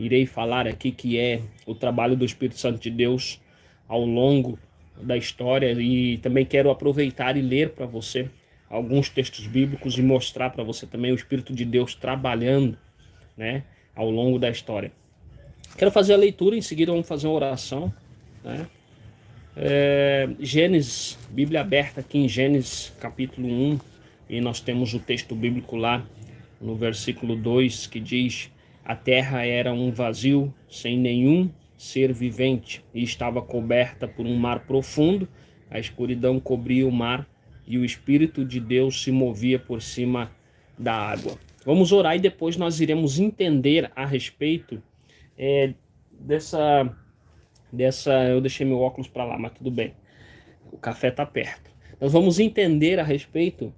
irei falar aqui, que é o trabalho do Espírito Santo de Deus ao longo da história, e também quero aproveitar e ler para você alguns textos bíblicos e mostrar para você também o Espírito de Deus trabalhando, né, ao longo da história. Quero fazer a leitura, em seguida vamos fazer uma oração, né? Gênesis, Bíblia aberta aqui em Gênesis capítulo 1, e nós temos o texto bíblico lá no versículo 2 que diz: a terra era um vazio sem nenhum ser vivente e estava coberta por um mar profundo, a escuridão cobria o mar e o Espírito de Deus se movia por cima da água. Vamos orar e depois nós iremos entender a respeito dessa... Eu deixei meu óculos para lá, mas tudo bem. O café está perto. Nós vamos entender a respeito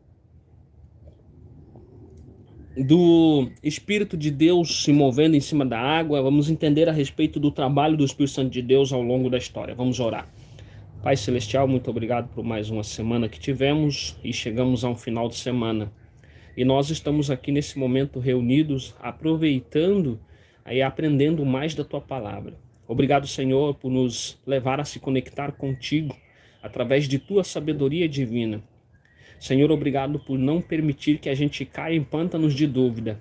do Espírito de Deus se movendo em cima da água. Vamos entender a respeito do trabalho do Espírito Santo de Deus ao longo da história. Vamos orar. Pai Celestial, muito obrigado por mais uma semana que tivemos e chegamos a um final de semana. E nós estamos aqui nesse momento reunidos, aproveitando e aprendendo mais da Tua Palavra. Obrigado, Senhor, por nos levar a se conectar contigo através de Tua sabedoria divina. Senhor, obrigado por não permitir que a gente caia em pântanos de dúvida.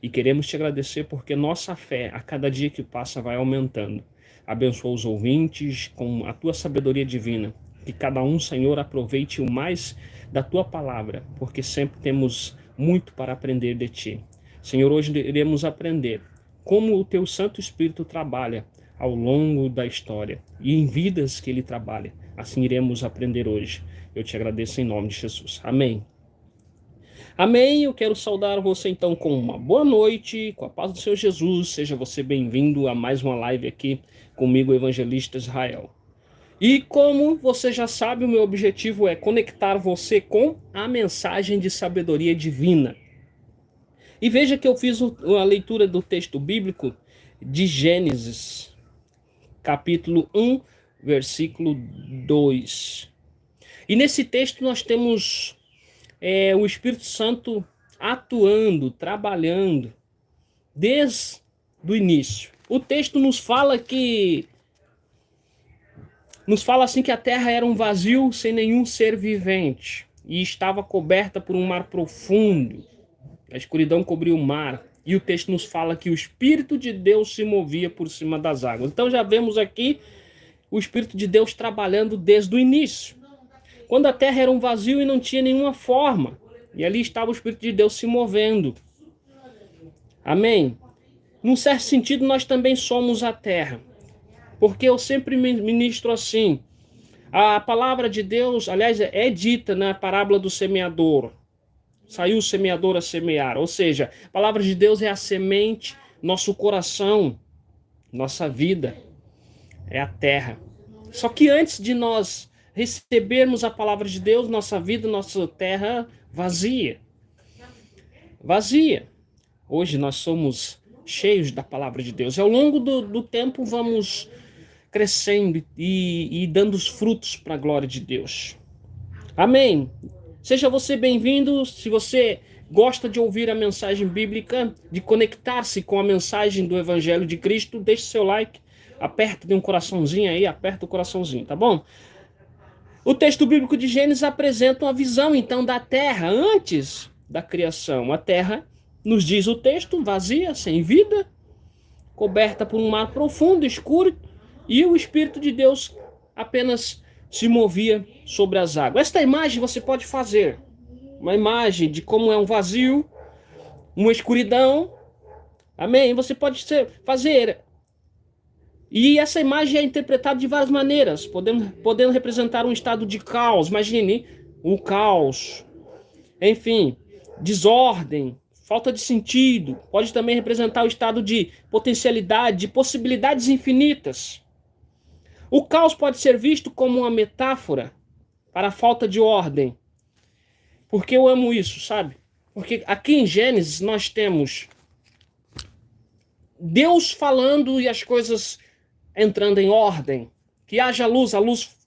E queremos te agradecer porque nossa fé, a cada dia que passa, vai aumentando. Abençoa os ouvintes com a Tua sabedoria divina. Que cada um, Senhor, aproveite o mais da Tua palavra, porque sempre temos muito para aprender de Ti. Senhor, hoje iremos aprender como o Teu Santo Espírito trabalha ao longo da história e em vidas que Ele trabalha. Assim iremos aprender hoje. Eu te agradeço em nome de Jesus. Amém. Amém. Eu quero saudar você então com uma boa noite, com a paz do Senhor Jesus. Seja você bem-vindo a mais uma live aqui comigo, o Evangelista Israel. E como você já sabe, o meu objetivo é conectar você com a mensagem de sabedoria divina. E veja que eu fiz uma leitura do texto bíblico de Gênesis, capítulo 1, versículo 2. E nesse texto nós temos o Espírito Santo atuando, trabalhando, desde o início. O texto nos fala assim que a terra era um vazio sem nenhum ser vivente e estava coberta por um mar profundo. A escuridão cobriu o mar. E o texto nos fala que o Espírito de Deus se movia por cima das águas. Então já vemos aqui o Espírito de Deus trabalhando desde o início. Quando a terra era um vazio e não tinha nenhuma forma. E ali estava o Espírito de Deus se movendo. Amém? Num certo sentido, nós também somos a terra. Porque eu sempre ministro assim. A palavra de Deus, aliás, é dita na parábola do semeador. Saiu o semeador a semear. Ou seja, a palavra de Deus é a semente, nosso coração, nossa vida. É a terra. Só que antes de nós recebermos a palavra de Deus, nossa vida, nossa terra vazia. Vazia. Hoje nós somos cheios da palavra de Deus. E ao longo do tempo vamos crescendo e dando os frutos para a glória de Deus. Amém. Seja você bem-vindo. Se você gosta de ouvir a mensagem bíblica, de conectar-se com a mensagem do Evangelho de Cristo, deixe seu like, aperta de um coraçãozinho aí, aperta o coraçãozinho, tá bom? O texto bíblico de Gênesis apresenta uma visão, então, da terra antes da criação. A terra, nos diz o texto, vazia, sem vida, coberta por um mar profundo, escuro, e o Espírito de Deus apenas se movia sobre as águas. Esta imagem você pode fazer. Uma imagem de como é um vazio, uma escuridão. Amém? Você pode fazer. E essa imagem é interpretada de várias maneiras, podendo representar um estado de caos. Imagine o caos. Enfim, desordem, falta de sentido. Pode também representar o estado de potencialidade, de possibilidades infinitas. O caos pode ser visto como uma metáfora para a falta de ordem. Porque eu amo isso, sabe? Porque aqui em Gênesis nós temos Deus falando e as coisas entrando em ordem. Que haja luz, a luz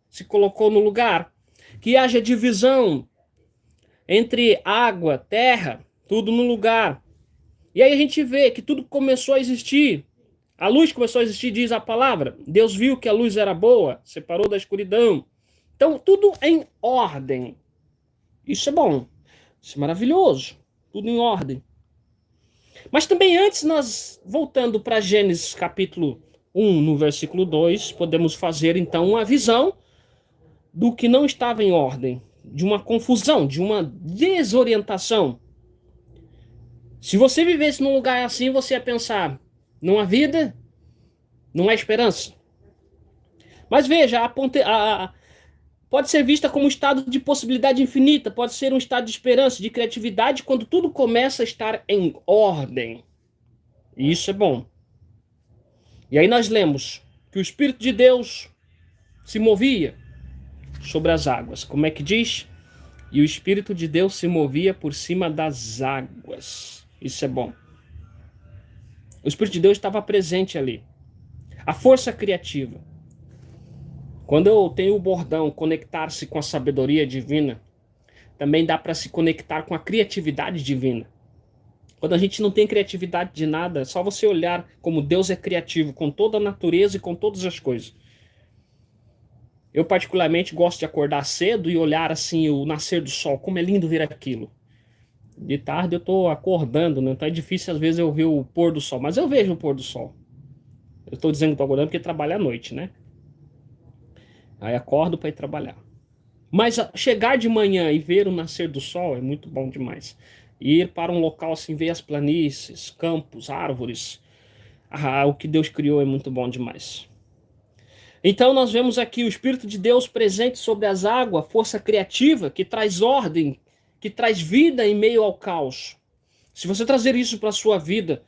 se colocou no lugar. Que haja divisão entre água, terra, tudo no lugar. E aí a gente vê que tudo começou a existir A luz começou a existir, diz a palavra. Deus viu que a luz era boa, separou da escuridão. Então, tudo em ordem. Isso é bom. Isso é maravilhoso. Tudo em ordem. Mas também antes, nós, voltando para Gênesis capítulo 1, no versículo 2, podemos fazer então uma visão do que não estava em ordem, de uma confusão, de uma desorientação. Se você vivesse num lugar assim, você ia pensar, não há vida, não há esperança. Mas veja, pode ser vista como um estado de possibilidade infinita, pode ser um estado de esperança, de criatividade, quando tudo começa a estar em ordem. E isso é bom. E aí nós lemos que o Espírito de Deus se movia sobre as águas. Como é que diz? E o Espírito de Deus se movia por cima das águas. Isso é bom. O Espírito de Deus estava presente ali. A força criativa. Quando eu tenho o bordão conectar-se com a sabedoria divina, também dá para se conectar com a criatividade divina. Quando a gente não tem criatividade de nada, é só você olhar como Deus é criativo com toda a natureza e com todas as coisas. Eu particularmente gosto de acordar cedo e olhar assim o nascer do sol, como é lindo ver aquilo. De tarde eu estou acordando, né? Então é difícil às vezes eu ver o pôr do sol, mas eu vejo o pôr do sol. Eu estou dizendo que estou acordando porque trabalho à noite, né? Aí acordo para ir trabalhar. Mas chegar de manhã e ver o nascer do sol é muito bom demais. Ir para um local assim, ver as planícies, campos, árvores. O que Deus criou é muito bom demais. Então nós vemos aqui o Espírito de Deus presente sobre as águas, força criativa que traz ordem, que traz vida em meio ao caos. Se você trazer isso para a sua vida,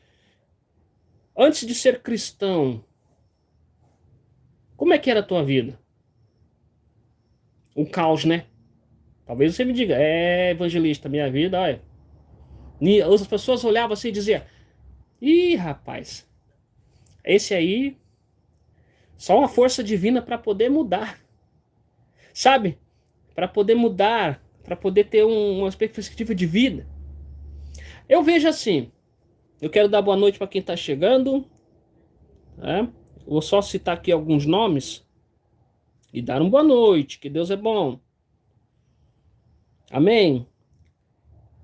antes de ser cristão, como é que era a tua vida? Um caos, né? Talvez você me diga, evangelista, minha vida, olha. As pessoas olhavam assim e diziam, ih, rapaz, esse aí, só uma força divina para poder mudar. Sabe? Para poder mudar, para poder ter uma perspectiva de vida. Eu vejo assim, eu quero dar boa noite para quem está chegando. Né? Vou só citar aqui alguns nomes e dar uma boa noite, que Deus é bom. Amém?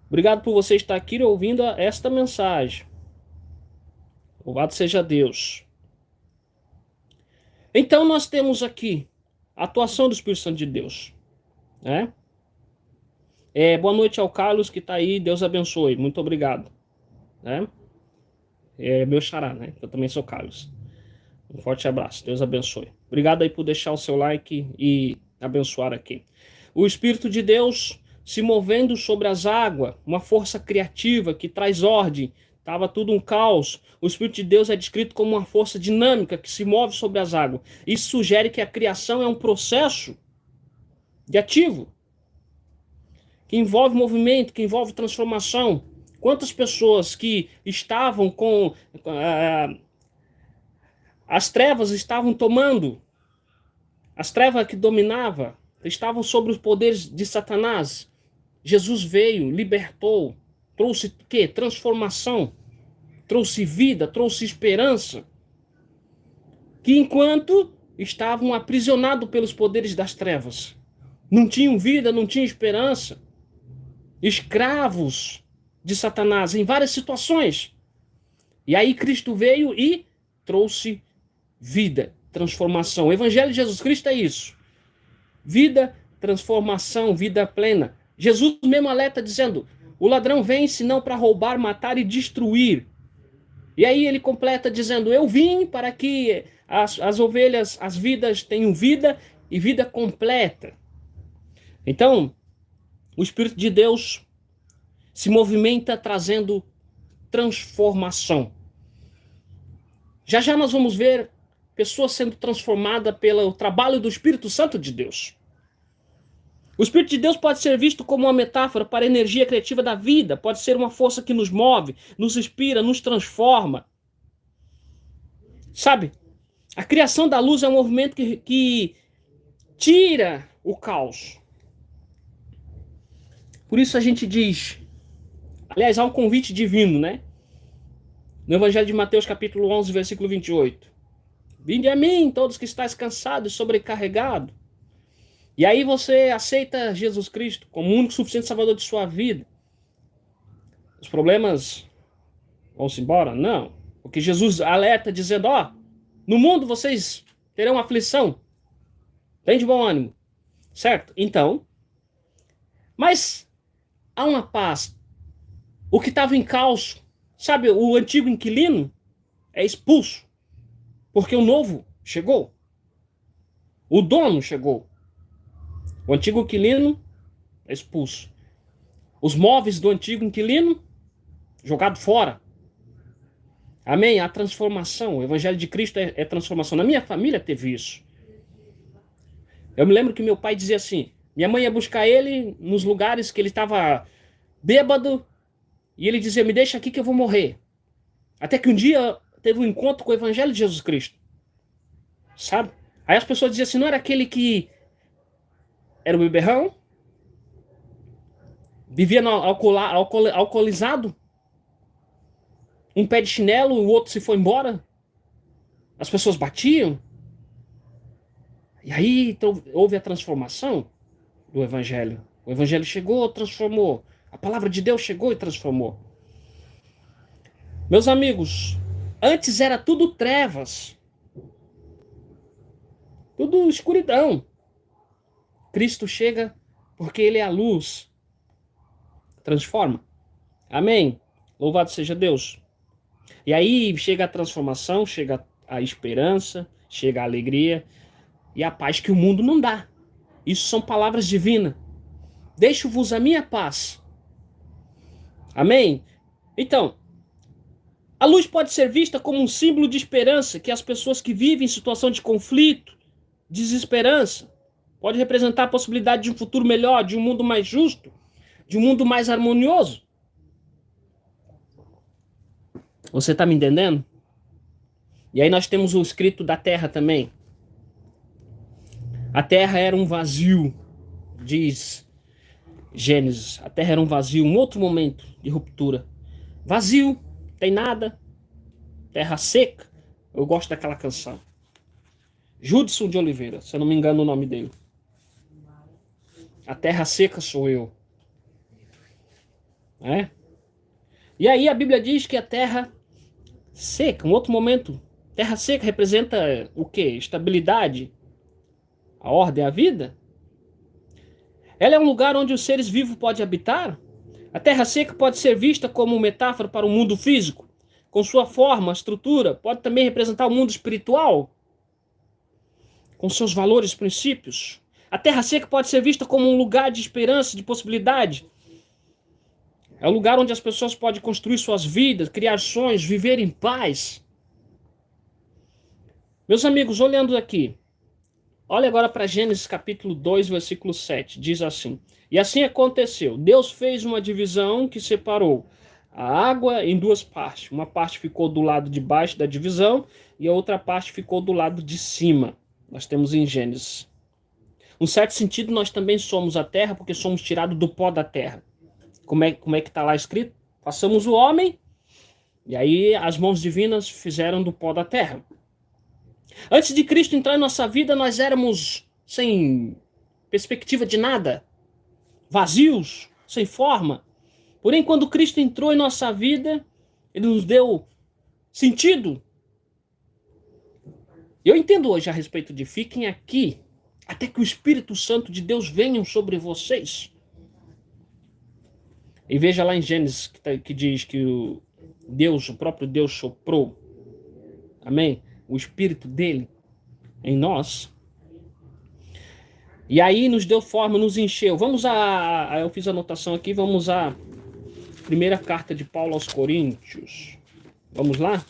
Obrigado por você estar aqui ouvindo esta mensagem. Louvado seja Deus. Então nós temos aqui a atuação do Espírito Santo de Deus. Né? Boa noite ao Carlos que está aí, Deus abençoe, muito obrigado. Né? Meu xará, né? Eu também sou Carlos. Um forte abraço, Deus abençoe. Obrigado aí por deixar o seu like e abençoar aqui. O Espírito de Deus se movendo sobre as águas, uma força criativa que traz ordem. Estava tudo um caos. O Espírito de Deus é descrito como uma força dinâmica que se move sobre as águas. Isso sugere que a criação é um processo de ativo, que envolve movimento, que envolve transformação. Quantas pessoas que estavam com... as trevas estavam tomando, as trevas que dominavam, estavam sobre os poderes de Satanás. Jesus veio, libertou, trouxe o quê? Transformação, trouxe vida, trouxe esperança. Que enquanto estavam aprisionados pelos poderes das trevas, não tinham vida, não tinham esperança, escravos de Satanás em várias situações. E aí Cristo veio e trouxe vida, transformação. O Evangelho de Jesus Cristo é isso. Vida, transformação, vida plena. Jesus mesmo alerta dizendo, o ladrão vem senão para roubar, matar e destruir. E aí ele completa dizendo, eu vim para que as ovelhas, as vidas tenham vida e vida completa. Então, o Espírito de Deus se movimenta trazendo transformação. Já já nós vamos ver pessoas sendo transformadas pelo trabalho do Espírito Santo de Deus. O Espírito de Deus pode ser visto como uma metáfora para a energia criativa da vida, pode ser uma força que nos move, nos inspira, nos transforma. Sabe? A criação da luz é um movimento que tira o caos. Por isso a gente diz, aliás, há um convite divino, né? No Evangelho de Mateus, capítulo 11, versículo 28. Vinde a mim, todos que estáis cansados e sobrecarregados. E aí você aceita Jesus Cristo como o único suficiente salvador de sua vida. Os problemas vão-se embora? Não. Porque Jesus alerta dizendo, ó, no mundo vocês terão aflição. Tem de bom ânimo. Certo? Então, mas há uma paz. O que estava em caos, sabe, o antigo inquilino é expulso. Porque o novo chegou. O dono chegou. O antigo inquilino é expulso. Os móveis do antigo inquilino jogado fora. Amém? A transformação. O Evangelho de Cristo é transformação. Na minha família teve isso. Eu me lembro que meu pai dizia assim, minha mãe ia buscar ele nos lugares que ele estava bêbado e ele dizia, me deixa aqui que eu vou morrer. Até que um dia teve um encontro com o Evangelho de Jesus Cristo. Sabe? Aí as pessoas diziam assim, não era aquele que era o beberrão? Vivia alcoolizado? Um pé de chinelo, o outro se foi embora? As pessoas batiam? E aí então, houve a transformação do Evangelho. O Evangelho chegou, transformou. A palavra de Deus chegou e transformou. Meus amigos, antes era tudo trevas. Tudo escuridão. Cristo chega porque Ele é a luz. Transforma. Amém? Louvado seja Deus. E aí chega a transformação, chega a esperança, chega a alegria e a paz que o mundo não dá. Isso são palavras divinas. Deixo-vos a minha paz. Amém? Então, a luz pode ser vista como um símbolo de esperança que as pessoas que vivem em situação de conflito, desesperança, pode representar a possibilidade de um futuro melhor, de um mundo mais justo, de um mundo mais harmonioso. Você está me entendendo? E aí nós temos o escrito da terra também. A terra era um vazio, diz Gênesis. A terra era um vazio, um outro momento de ruptura. Vazio, tem nada. Terra seca. Eu gosto daquela canção. Judson de Oliveira, se eu não me engano o nome dele. A terra seca sou eu. É? E aí a Bíblia diz que a terra seca, um outro momento. Terra seca representa o quê? Estabilidade, a ordem, a vida. Ela é um lugar onde os seres vivos podem habitar. A terra seca pode ser vista como metáfora para o mundo físico, com sua forma, estrutura. Pode também representar o mundo espiritual, com seus valores, princípios. A terra seca pode ser vista como um lugar de esperança, de possibilidade. É o lugar onde as pessoas podem construir suas vidas, criar sonhos, viver em paz. Meus amigos, olhando aqui, olha agora para Gênesis capítulo 2, versículo 7. Diz assim, e assim aconteceu. Deus fez uma divisão que separou a água em duas partes. Uma parte ficou do lado de baixo da divisão e a outra parte ficou do lado de cima. Nós temos em Gênesis. Em certo sentido, nós também somos a terra porque somos tirados do pó da terra. Como é que está lá escrito? Passamos o homem e aí as mãos divinas fizeram do pó da terra. Antes de Cristo entrar em nossa vida, nós éramos sem perspectiva de nada, vazios, sem forma. Porém, quando Cristo entrou em nossa vida, Ele nos deu sentido. Eu entendo hoje a respeito de fiquem aqui, até que o Espírito Santo de Deus venha sobre vocês. E veja lá em Gênesis que diz que o próprio Deus soprou, amém? O Espírito dele em nós. E aí nos deu forma, nos encheu. Eu fiz a anotação aqui, vamos à primeira carta de Paulo aos Coríntios. Vamos lá?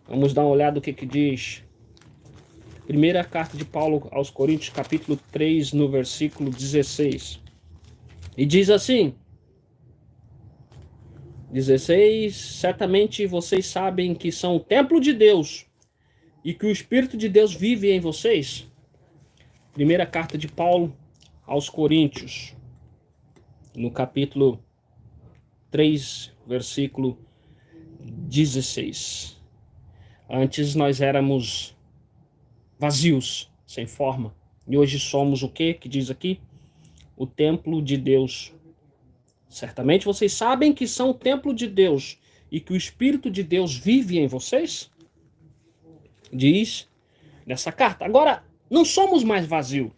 Vamos dar uma olhada no que diz. Primeira carta de Paulo aos Coríntios, capítulo 3, no versículo 16. E diz assim, 16, certamente vocês sabem que são o templo de Deus e que o Espírito de Deus vive em vocês. Primeira carta de Paulo aos Coríntios, no capítulo 3, versículo 16. Antes nós éramos vazios, sem forma. E hoje somos o quê? Que diz aqui? O templo de Deus. Certamente vocês sabem que são o templo de Deus e que o Espírito de Deus vive em vocês? Diz nessa carta. Agora, não somos mais vazios.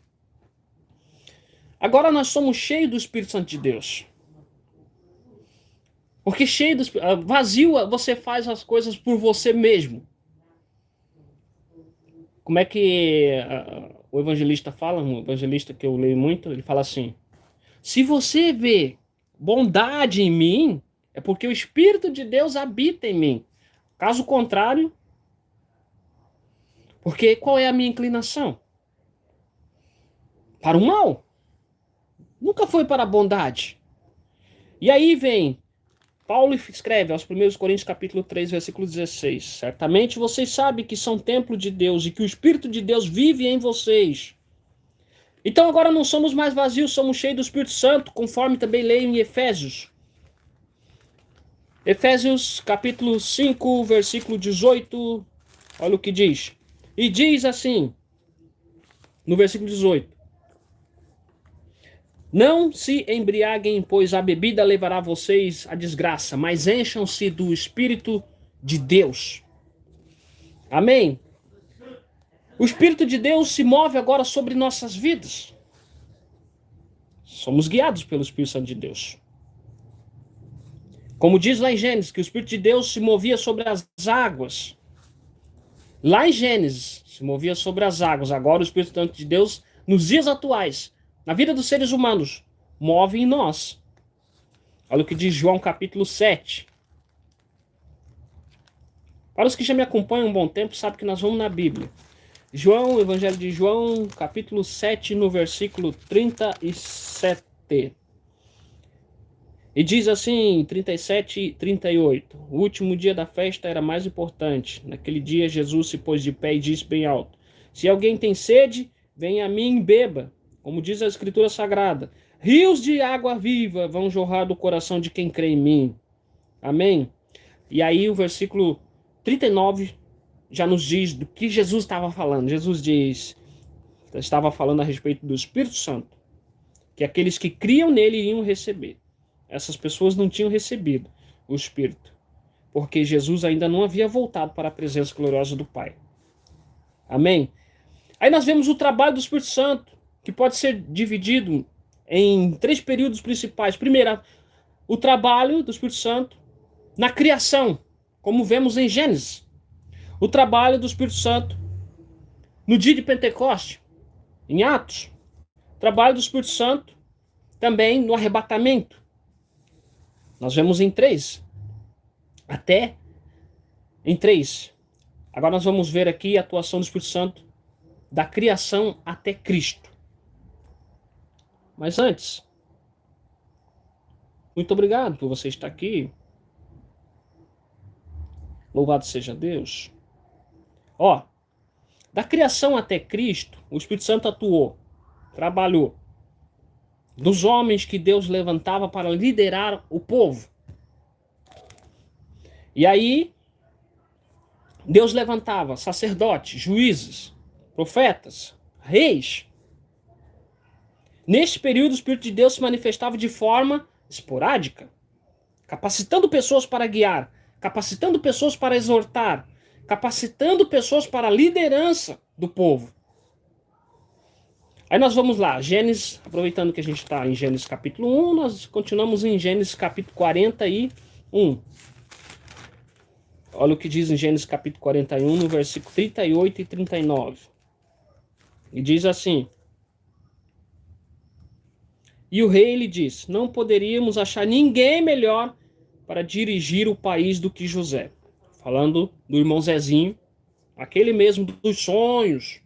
Agora nós somos cheios do Espírito Santo de Deus. Porque vazio, você faz as coisas por você mesmo. Como é que o evangelista fala? Um evangelista que eu leio muito, ele fala assim: se você vê bondade em mim, é porque o Espírito de Deus habita em mim. Caso contrário, porque qual é a minha inclinação? Para o mal. Nunca foi para a bondade. E aí vem, Paulo escreve aos 1 Coríntios capítulo 3, versículo 16. Certamente vocês sabem que são templo de Deus e que o Espírito de Deus vive em vocês. Então agora não somos mais vazios, somos cheios do Espírito Santo, conforme também leio em Efésios. Efésios capítulo 5, versículo 18. Olha o que diz. E diz assim, no versículo 18. Não se embriaguem, pois a bebida levará vocês à desgraça, mas encham-se do Espírito de Deus. Amém? O Espírito de Deus se move agora sobre nossas vidas. Somos guiados pelo Espírito Santo de Deus. Como diz lá em Gênesis, que o Espírito de Deus se movia sobre as águas. Lá em Gênesis, se movia sobre as águas. Agora o Espírito Santo de Deus, nos dias atuais, na vida dos seres humanos, move em nós. Olha o que diz João capítulo 7. Para os que já me acompanham há um bom tempo, sabem que nós vamos na Bíblia. João, o Evangelho de João, capítulo 7, no versículo 37. E diz assim, 37 e 38. O último dia da festa era mais importante. Naquele dia Jesus se pôs de pé e disse bem alto: se alguém tem sede, venha a mim e beba. Como diz a Escritura Sagrada, rios de água viva vão jorrar do coração de quem crê em mim. Amém? E aí o versículo 39 já nos diz do que Jesus estava falando. Jesus estava falando a respeito do Espírito Santo, que aqueles que criam nele iriam receber. Essas pessoas não tinham recebido o Espírito, porque Jesus ainda não havia voltado para a presença gloriosa do Pai. Amém? Aí nós vemos o trabalho do Espírito Santo, que pode ser dividido em 3 períodos principais. Primeiro, o trabalho do Espírito Santo na criação, como vemos em Gênesis. O trabalho do Espírito Santo no dia de Pentecoste, em Atos. O trabalho do Espírito Santo também no arrebatamento. Nós vemos em 3. Até em 3. Agora nós vamos ver aqui a atuação do Espírito Santo da criação até Cristo. Mas antes, muito obrigado por você estar aqui. Louvado seja Deus. Da criação até Cristo, o Espírito Santo atuou, trabalhou. Dos homens que Deus levantava para liderar o povo. E aí, Deus levantava sacerdotes, juízes, profetas, reis. Neste período, o Espírito de Deus se manifestava de forma esporádica, capacitando pessoas para guiar, capacitando pessoas para exortar, capacitando pessoas para a liderança do povo. Aí nós vamos lá, Gênesis, aproveitando que a gente está em Gênesis capítulo 1, nós continuamos em Gênesis capítulo 41. Olha o que diz em Gênesis capítulo 41, no versículo 38 e 39. E diz assim: e o rei lhe disse: não poderíamos achar ninguém melhor para dirigir o país do que José. Falando do irmão Zezinho, aquele mesmo dos sonhos,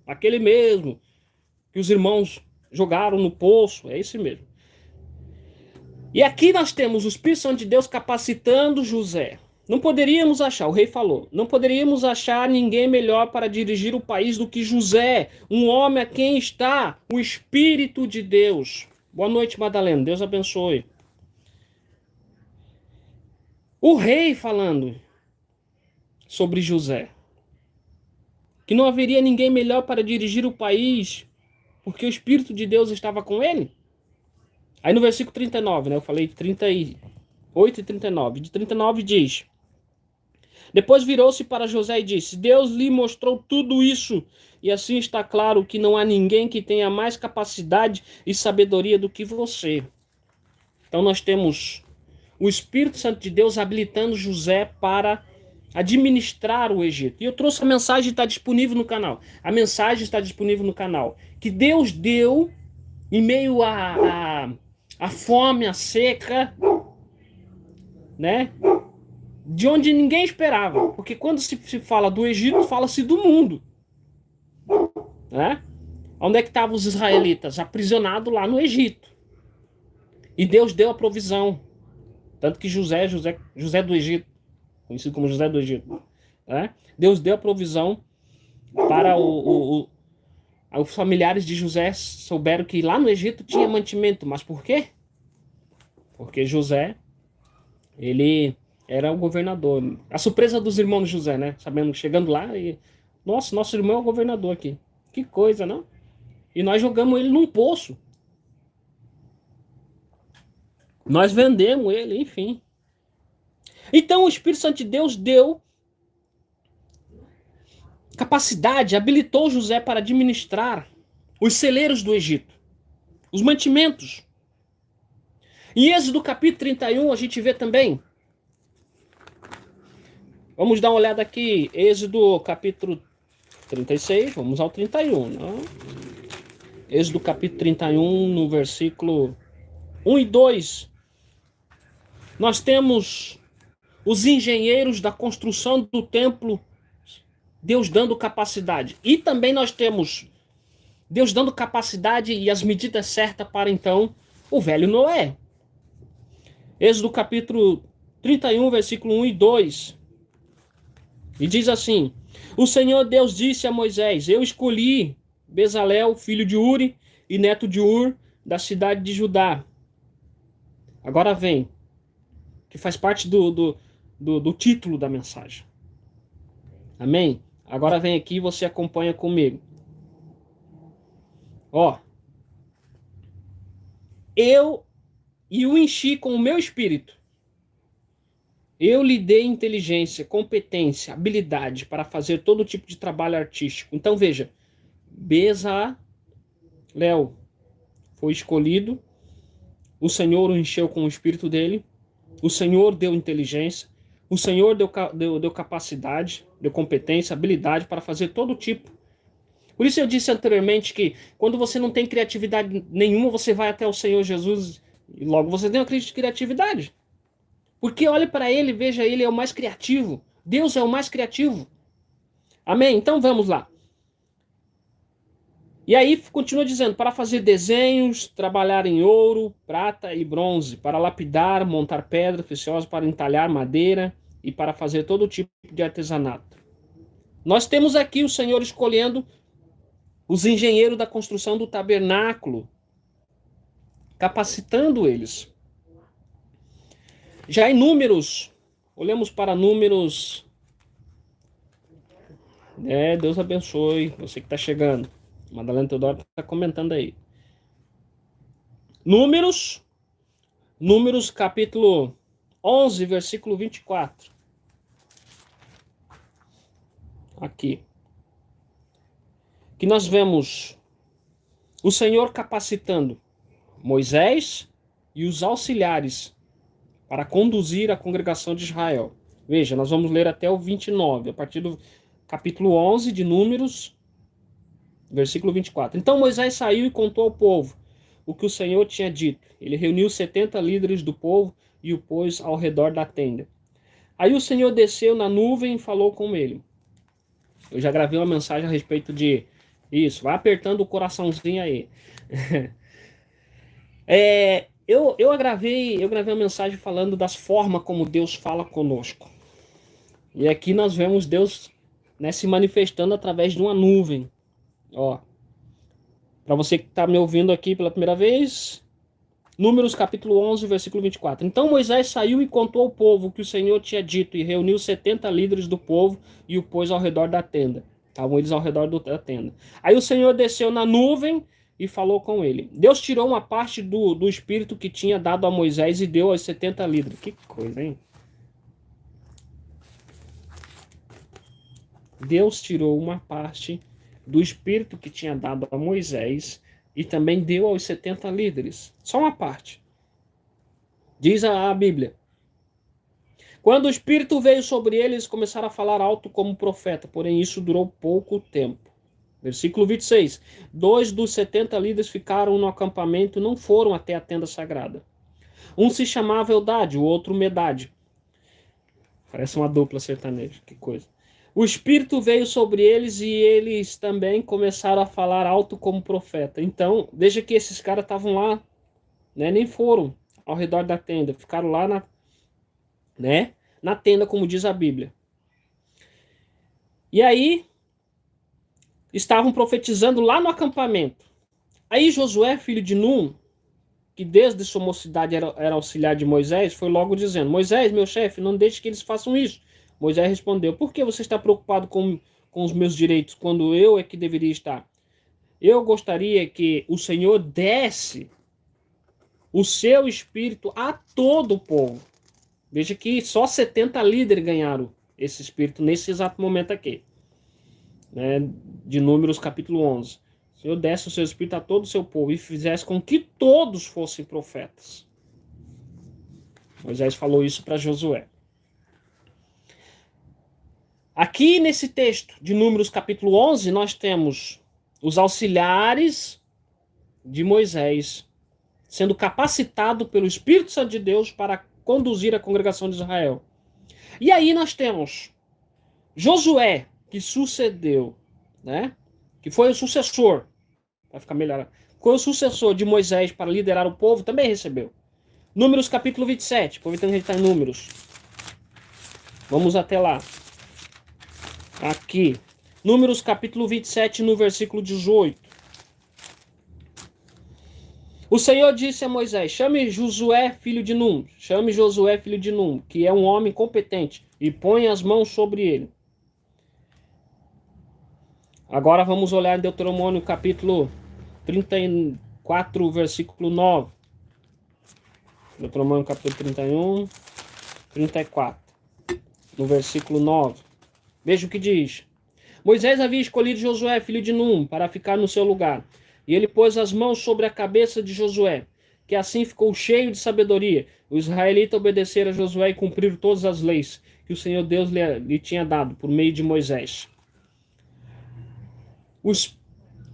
aquele mesmo que os irmãos jogaram no poço, é esse mesmo. E aqui nós temos o Espírito Santo de Deus capacitando José. Não poderíamos achar, o rei falou, não poderíamos achar ninguém melhor para dirigir o país do que José, um homem a quem está o Espírito de Deus. Boa noite, Madalena, Deus abençoe. O rei falando sobre José, que não haveria ninguém melhor para dirigir o país, porque o Espírito de Deus estava com ele. Aí no versículo 39, né? Eu falei 38 e 39. De 39 diz: Depois virou-se para José e disse: Deus lhe mostrou tudo isso, e assim está claro que não há ninguém que tenha mais capacidade e sabedoria do que você. Então nós temos o Espírito Santo de Deus habilitando José para administrar o Egito. E eu trouxe a mensagem, está disponível no canal. A mensagem está disponível no canal. Que Deus deu em meio à fome, à seca, né? De onde ninguém esperava. Porque quando se fala do Egito, fala-se do mundo. Né? Onde é que estavam os israelitas? Aprisionados lá no Egito. E Deus deu a provisão. Tanto que José do Egito, conhecido como José do Egito. Né? Deus deu a provisão para os familiares de José souberam que lá no Egito tinha mantimento. Mas por quê? Porque José, ele era o governador. A surpresa dos irmãos de José, né? Sabendo, chegando lá e... Nossa, nosso irmão é o governador aqui. Que coisa, não? E nós jogamos ele num poço. Nós vendemos ele, enfim. Então o Espírito Santo de Deus deu capacidade, habilitou José para administrar os celeiros do Egito, os mantimentos. Em Êxodo capítulo 31 a gente vê também. Vamos dar uma olhada aqui. Êxodo capítulo 36, vamos ao 31. Não? Êxodo capítulo 31, no versículo 1 e 2. Nós temos os engenheiros da construção do templo, Deus dando capacidade. E também nós temos Deus dando capacidade e as medidas certas para, então, o velho Noé. Êxodo capítulo 31, versículo 1 e 2. E diz assim: O Senhor Deus disse a Moisés: Eu escolhi Bezalel, filho de Uri e neto de Ur, da cidade de Judá. Agora vem, que faz parte do título da mensagem. Amém? Agora vem aqui e você acompanha comigo. Ó. Eu o enchi com o meu espírito. Eu lhe dei inteligência, competência, habilidade para fazer todo tipo de trabalho artístico. Então veja, Bezalel foi escolhido, o Senhor o encheu com o espírito dele, o Senhor deu inteligência, o Senhor deu capacidade, deu competência, habilidade para fazer todo tipo. Por isso eu disse anteriormente que quando você não tem criatividade nenhuma, você vai até o Senhor Jesus e logo você tem uma crise de criatividade. Porque olhe para ele, veja, ele é o mais criativo. Deus é o mais criativo. Amém? Então vamos lá. E aí continua dizendo, para fazer desenhos, trabalhar em ouro, prata e bronze, para lapidar, montar pedra preciosa, para entalhar madeira e para fazer todo tipo de artesanato. Nós temos aqui o Senhor escolhendo os engenheiros da construção do tabernáculo, capacitando eles. Já em Números, olhamos para Números. Deus abençoe você que está chegando. Madalena Teodoro está comentando aí. Números capítulo 11, versículo 24. Aqui. Que nós vemos o Senhor capacitando Moisés e os auxiliares para conduzir a congregação de Israel. Veja, nós vamos ler até o 29, a partir do capítulo 11 de Números, versículo 24. Então Moisés saiu e contou ao povo o que o Senhor tinha dito. Ele reuniu 70 líderes do povo e o pôs ao redor da tenda. Aí o Senhor desceu na nuvem e falou com ele. Eu já gravei uma mensagem a respeito de isso. Vai apertando o coraçãozinho aí. Eu gravei uma mensagem falando das formas como Deus fala conosco. E aqui nós vemos Deus, né, se manifestando através de uma nuvem. Ó, para você que está me ouvindo aqui pela primeira vez, Números capítulo 11, versículo 24. Então Moisés saiu e contou ao povo o que o Senhor tinha dito e reuniu 70 líderes do povo e o pôs ao redor da tenda. Estavam eles ao redor da tenda. Aí o Senhor desceu na nuvem e falou com ele. Deus tirou uma parte do espírito que tinha dado a Moisés e deu aos 70 líderes. Que coisa, hein? Deus tirou uma parte do espírito que tinha dado a Moisés e também deu aos 70 líderes. Só uma parte. Diz a Bíblia. Quando o Espírito veio sobre eles, começaram a falar alto como profeta, porém isso durou pouco tempo. Versículo 26. 2 dos 70 líderes ficaram no acampamento e não foram até a tenda sagrada. Um se chamava Eldade, o outro Medade. Parece uma dupla sertaneja, que coisa. O Espírito veio sobre eles e eles também começaram a falar alto como profeta. Então, veja que esses caras estavam lá, né, nem foram ao redor da tenda, ficaram lá na tenda, como diz a Bíblia. E aí, estavam profetizando lá no acampamento. Aí Josué, filho de Num, que desde sua mocidade era auxiliar de Moisés, foi logo dizendo: Moisés, meu chefe, não deixe que eles façam isso. Moisés respondeu: por que você está preocupado com os meus direitos, quando eu é que deveria estar? Eu gostaria que o Senhor desse o seu espírito a todo o povo. Veja que só 70 líderes ganharam esse espírito nesse exato momento aqui, né, de Números capítulo 11. O Senhor desse o seu espírito a todo o seu povo e fizesse com que todos fossem profetas. Moisés falou isso para Josué. Aqui nesse texto de Números capítulo 11, nós temos os auxiliares de Moisés sendo capacitado pelo Espírito Santo de Deus para conduzir a congregação de Israel. E aí nós temos Josué, que sucedeu, né? Que foi o sucessor, vai ficar melhor, foi o sucessor de Moisés para liderar o povo, também recebeu. Números capítulo 27, aproveitando que a gente está em Números. Vamos até lá. Aqui. Números capítulo 27, no versículo 18. O Senhor disse a Moisés: chame Josué, filho de Num, que é um homem competente, e põe as mãos sobre ele. Agora vamos olhar em Deuteronômio capítulo 34, versículo 9. Deuteronômio capítulo 31, 34, no versículo 9. Veja o que diz. Moisés havia escolhido Josué, filho de Num, para ficar no seu lugar. E ele pôs as mãos sobre a cabeça de Josué, que assim ficou cheio de sabedoria. Os israelitas obedeceram a Josué e cumpriram todas as leis que o Senhor Deus lhe tinha dado por meio de Moisés.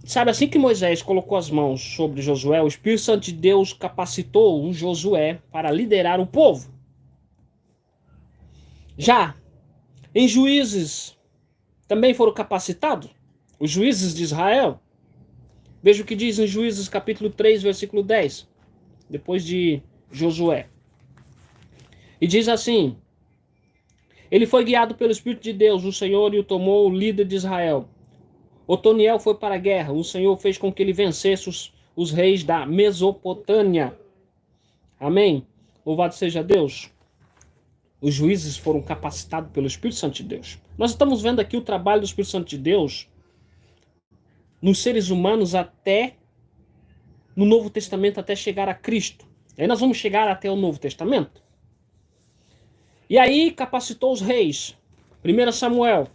Sabe, assim que Moisés colocou as mãos sobre Josué, o Espírito Santo de Deus capacitou o Josué para liderar o povo. Já em Juízes, também foram capacitados os juízes de Israel. Veja o que diz em Juízes capítulo 3, versículo 10, depois de Josué. E diz assim: ele foi guiado pelo Espírito de Deus, o Senhor, e o tomou líder de Israel. Otoniel foi para a guerra, o Senhor fez com que ele vencesse os reis da Mesopotâmia. Amém? Louvado seja Deus. Os juízes foram capacitados pelo Espírito Santo de Deus. Nós estamos vendo aqui o trabalho do Espírito Santo de Deus nos seres humanos até no Novo Testamento, até chegar a Cristo. Aí nós vamos chegar até o Novo Testamento. E aí capacitou os reis. 1 Samuel.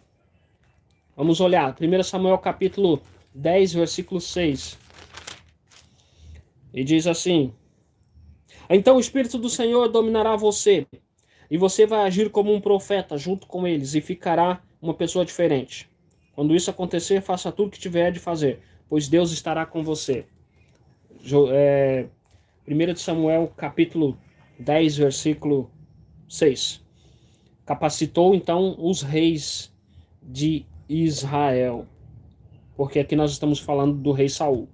Vamos olhar. 1 Samuel capítulo 10, versículo 6. E diz assim: então o Espírito do Senhor dominará você, e você vai agir como um profeta junto com eles, e ficará uma pessoa diferente. Quando isso acontecer, faça tudo o que tiver de fazer, pois Deus estará com você. 1 Samuel capítulo 10, versículo 6. Capacitou então os reis de Israel. Porque aqui nós estamos falando do rei Saul.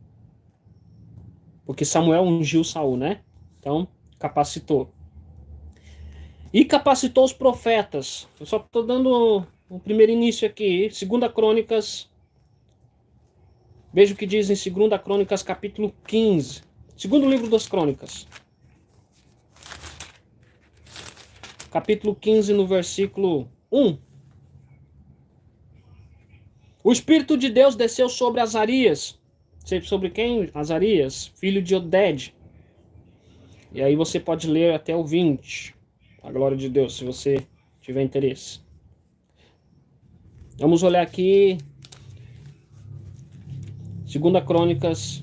Porque Samuel ungiu Saul, né? Então, capacitou. E capacitou os profetas. Eu só estou dando o primeiro início aqui. 2 Crônicas. Veja o que diz em 2 Crônicas capítulo 15. Segundo livro das Crônicas, capítulo 15, no versículo 1. O Espírito de Deus desceu sobre Azarias. Sobre quem? Azarias, filho de Oded. E aí você pode ler até o 20. A glória de Deus, se você tiver interesse. Vamos olhar aqui. Segunda Crônicas.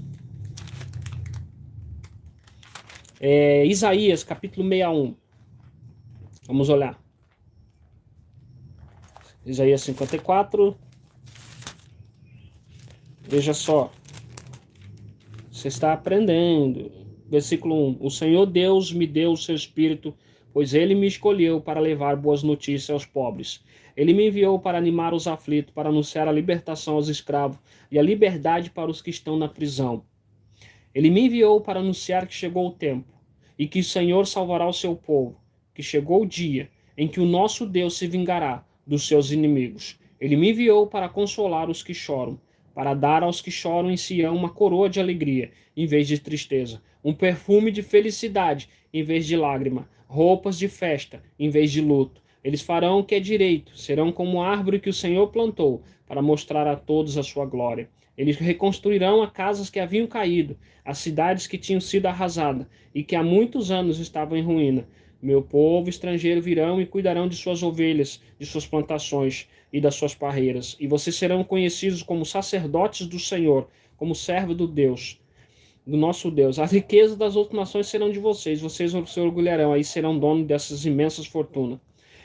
Isaías, capítulo 61. Vamos olhar. Isaías 54. Veja só. Você está aprendendo. Versículo 1. O Senhor Deus me deu o seu Espírito, pois ele me escolheu para levar boas notícias aos pobres. Ele me enviou para animar os aflitos, para anunciar a libertação aos escravos e a liberdade para os que estão na prisão. Ele me enviou para anunciar que chegou o tempo e que o Senhor salvará o seu povo, que chegou o dia em que o nosso Deus se vingará dos seus inimigos. Ele me enviou para consolar os que choram, para dar aos que choram em Sião uma coroa de alegria, em vez de tristeza, um perfume de felicidade, em vez de lágrima, roupas de festa, em vez de luto. Eles farão o que é direito, serão como a árvore que o Senhor plantou, para mostrar a todos a sua glória. Eles reconstruirão as casas que haviam caído, as cidades que tinham sido arrasadas e que há muitos anos estavam em ruína. Meu povo estrangeiro virão e cuidarão de suas ovelhas, de suas plantações e das suas parreiras. E vocês serão conhecidos como sacerdotes do Senhor, como servo do Deus, do nosso Deus. As riquezas das outras nações serão de vocês. Vocês se orgulharão, aí serão donos dessas imensas fortunas.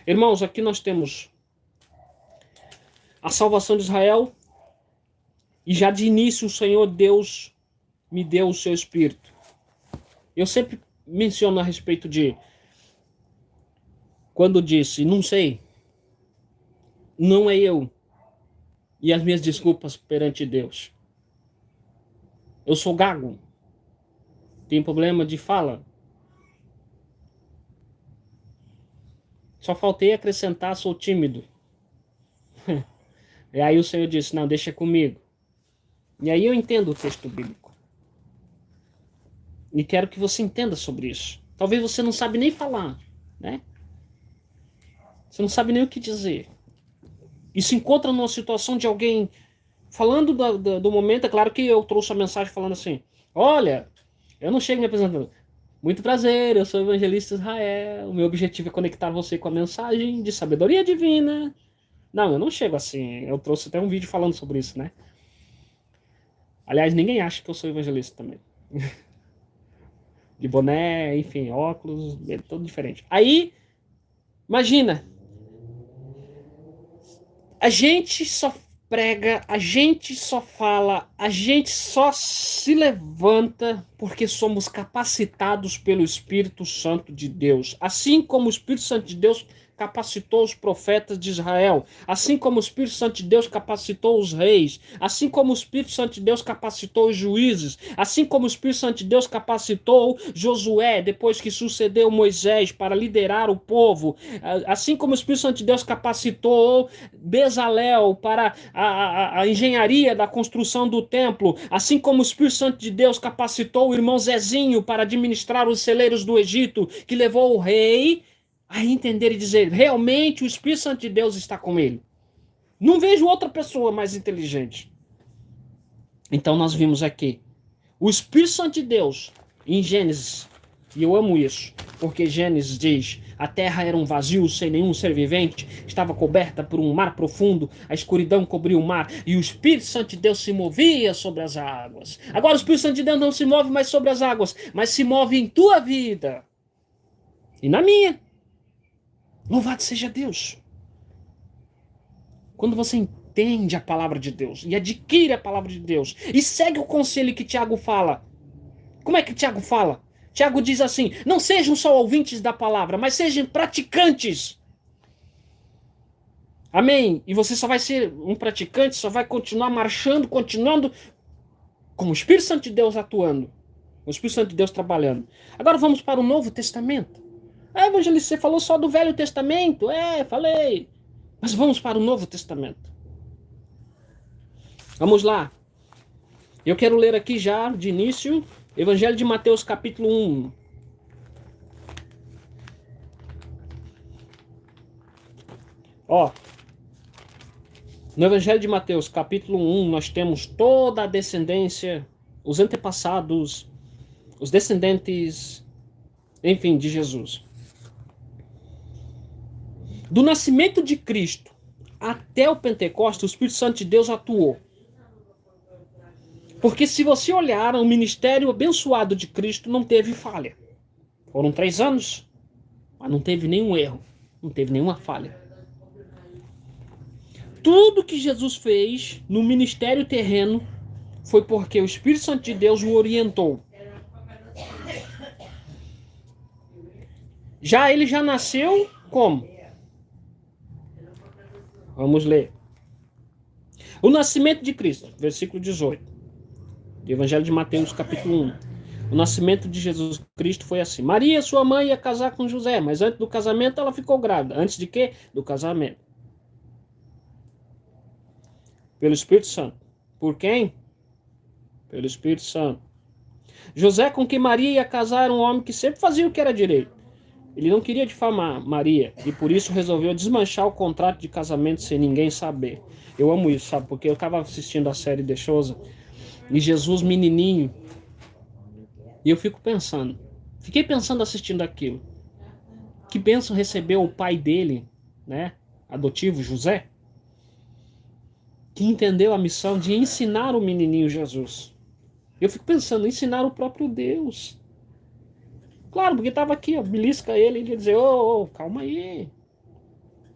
Irmãos, aqui nós temos a salvação de Israel. E já de início o Senhor Deus me deu o seu Espírito. Eu sempre menciono a respeito de quando disse, não sei, não é eu, e as minhas desculpas perante Deus. Eu sou gago, tenho problema de fala. Só faltei acrescentar, sou tímido. E aí o Senhor disse, não, deixa comigo. E aí eu entendo o texto bíblico. E quero que você entenda sobre isso. Talvez você não sabe nem falar, né? Você não sabe nem o que dizer. E se encontra numa situação de alguém falando do momento. É claro que eu trouxe a mensagem falando assim, olha, eu não chego me apresentando. Muito prazer, eu sou o evangelista Israel. O meu objetivo é conectar você com a mensagem de sabedoria divina. Não, eu não chego assim. Eu trouxe até um vídeo falando sobre isso, né? Aliás, ninguém acha que eu sou evangelista também. De boné, enfim, óculos, é tudo diferente. Aí, imagina, a gente só prega, a gente só fala, a gente só se levanta porque somos capacitados pelo Espírito Santo de Deus. Assim como o Espírito Santo de Deus capacitou os profetas de Israel, assim como o Espírito Santo de Deus capacitou os reis, assim como o Espírito Santo de Deus capacitou os juízes, assim como o Espírito Santo de Deus capacitou Josué, depois que sucedeu Moisés para liderar o povo, assim como o Espírito Santo de Deus capacitou Bezalel para a engenharia da construção do templo, assim como o Espírito Santo de Deus capacitou o irmão Zezinho para administrar os celeiros do Egito, que levou o rei a entender e dizer, realmente o Espírito Santo de Deus está com ele. Não vejo outra pessoa mais inteligente. Então nós vimos aqui, o Espírito Santo de Deus, em Gênesis, e eu amo isso, porque Gênesis diz, a terra era um vazio sem nenhum ser vivente, estava coberta por um mar profundo, a escuridão cobriu o mar, e o Espírito Santo de Deus se movia sobre as águas. Agora o Espírito Santo de Deus não se move mais sobre as águas, mas se move em tua vida, e na minha. Louvado seja Deus. Quando você entende a palavra de Deus e adquire a palavra de Deus e segue o conselho que Tiago fala. Como é que Tiago fala? Tiago diz assim, não sejam só ouvintes da palavra, mas sejam praticantes. Amém? E você só vai ser um praticante, só vai continuar marchando, continuando com o Espírito Santo de Deus atuando. O Espírito Santo de Deus trabalhando. Agora vamos para o Novo Testamento. Evangelista, você falou só do Velho Testamento? Falei. Mas vamos para o Novo Testamento. Vamos lá. Eu quero ler aqui já, de início, Evangelho de Mateus, capítulo 1. Ó, no Evangelho de Mateus, capítulo 1, nós temos toda a descendência, os antepassados, os descendentes, enfim, de Jesus. Do nascimento de Cristo até o Pentecostes, o Espírito Santo de Deus atuou. Porque se você olhar o ministério abençoado de Cristo, não teve falha. Foram 3 anos, mas não teve nenhum erro, não teve nenhuma falha. Tudo que Jesus fez no ministério terreno foi porque o Espírito Santo de Deus o orientou. Ele já nasceu como? Vamos ler. O nascimento de Cristo, versículo 18. Do Evangelho de Mateus, capítulo 1. O nascimento de Jesus Cristo foi assim. Maria, sua mãe, ia casar com José, mas antes do casamento ela ficou grávida. Antes de quê? Do casamento. Pelo Espírito Santo. Por quem? Pelo Espírito Santo. José, com quem Maria ia casar, era um homem que sempre fazia o que era direito. Ele não queria difamar Maria e por isso resolveu desmanchar o contrato de casamento sem ninguém saber. Eu amo isso, sabe? Porque eu estava assistindo a série The Chosen e Jesus menininho e eu fiquei pensando assistindo aquilo. Que bênção recebeu o pai dele, né? Adotivo, José, que entendeu a missão de ensinar o menininho Jesus. Eu fico pensando, ensinar o próprio Deus. Claro, porque estava aqui, ó, belisca ele e ia dizer, ô, calma aí.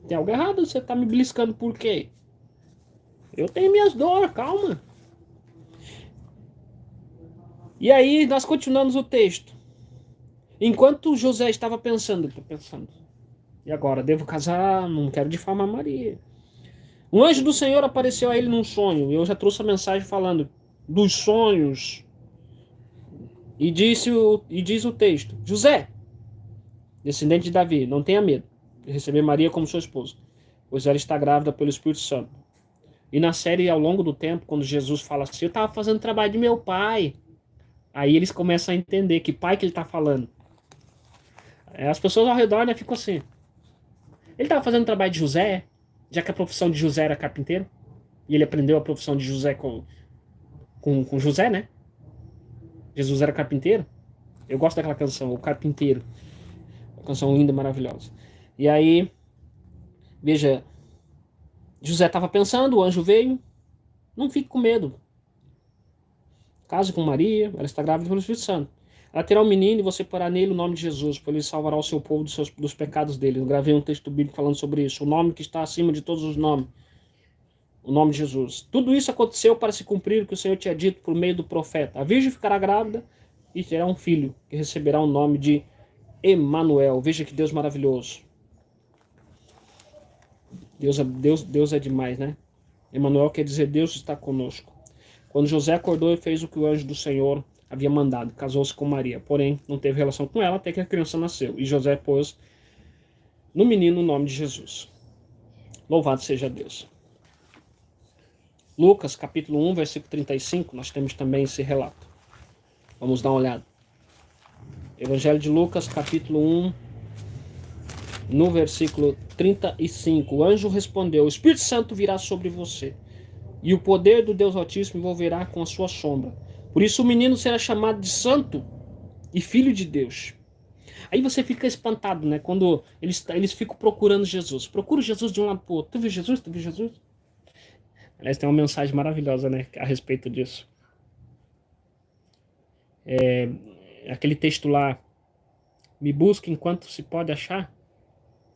Tem algo errado, você tá me beliscando por quê? Eu tenho minhas dores, calma. E aí, nós continuamos o texto. Enquanto José estava pensando, e agora, devo casar? Não quero difamar Maria. Um anjo do Senhor apareceu a ele num sonho, e eu já trouxe a mensagem falando dos sonhos. E diz o texto, José, descendente de Davi, não tenha medo de receber Maria como sua esposa, pois ela está grávida pelo Espírito Santo. E na série, ao longo do tempo, quando Jesus fala assim, eu estava fazendo trabalho de meu pai, aí eles começam a entender que pai que ele está falando. As pessoas ao redor, né, ficam assim, ele estava fazendo trabalho de José, já que a profissão de José era carpinteiro, e ele aprendeu a profissão de José com José, né? Jesus era carpinteiro. Eu gosto daquela canção, O Carpinteiro. Uma canção linda, maravilhosa. E aí, veja, José estava pensando, o anjo veio. Não fique com medo. Case com Maria, ela está grávida pelo Espírito Santo. Ela terá um menino e você porá nele o nome de Jesus, pois ele salvará o seu povo dos pecados dele. Eu gravei um texto bíblico falando sobre isso. O nome que está acima de todos os nomes. O nome de Jesus. Tudo isso aconteceu para se cumprir o que o Senhor tinha dito por meio do profeta. A virgem ficará grávida e terá um filho, que receberá o nome de Emanuel. Veja que Deus maravilhoso. Deus é demais, né? Emanuel quer dizer Deus está conosco. Quando José acordou e fez o que o anjo do Senhor havia mandado, casou-se com Maria, porém não teve relação com ela até que a criança nasceu. E José pôs no menino o nome de Jesus. Louvado seja Deus. Lucas, capítulo 1, versículo 35, nós temos também esse relato. Vamos dar uma olhada. Evangelho de Lucas, capítulo 1, no versículo 35. O anjo respondeu, o Espírito Santo virá sobre você, e o poder do Deus Altíssimo envolverá com a sua sombra. Por isso o menino será chamado de Santo e Filho de Deus. Aí você fica espantado, né? Quando eles ficam procurando Jesus. Procura Jesus de um lado para o outro. Tu viu Jesus? Tu viu Jesus? Aliás, tem uma mensagem maravilhosa, né, a respeito disso. Aquele texto lá, me busque enquanto se pode achar,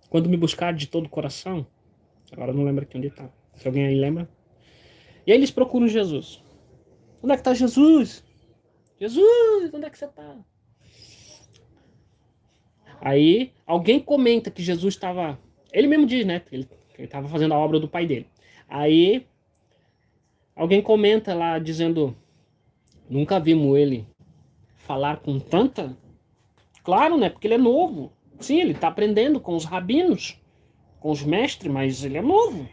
quando me buscar de todo o coração. Agora eu não lembro aqui onde está. Se alguém aí lembra. E aí eles procuram Jesus. Onde é que está Jesus? Jesus, onde é que você está? Aí alguém comenta que Jesus estava... Ele mesmo diz, né, que ele estava fazendo a obra do pai dele. Aí alguém comenta lá dizendo, nunca vimos ele falar com tanta... Claro, né? Porque ele é novo. Sim, ele está aprendendo com os rabinos, com os mestres, mas ele é novo.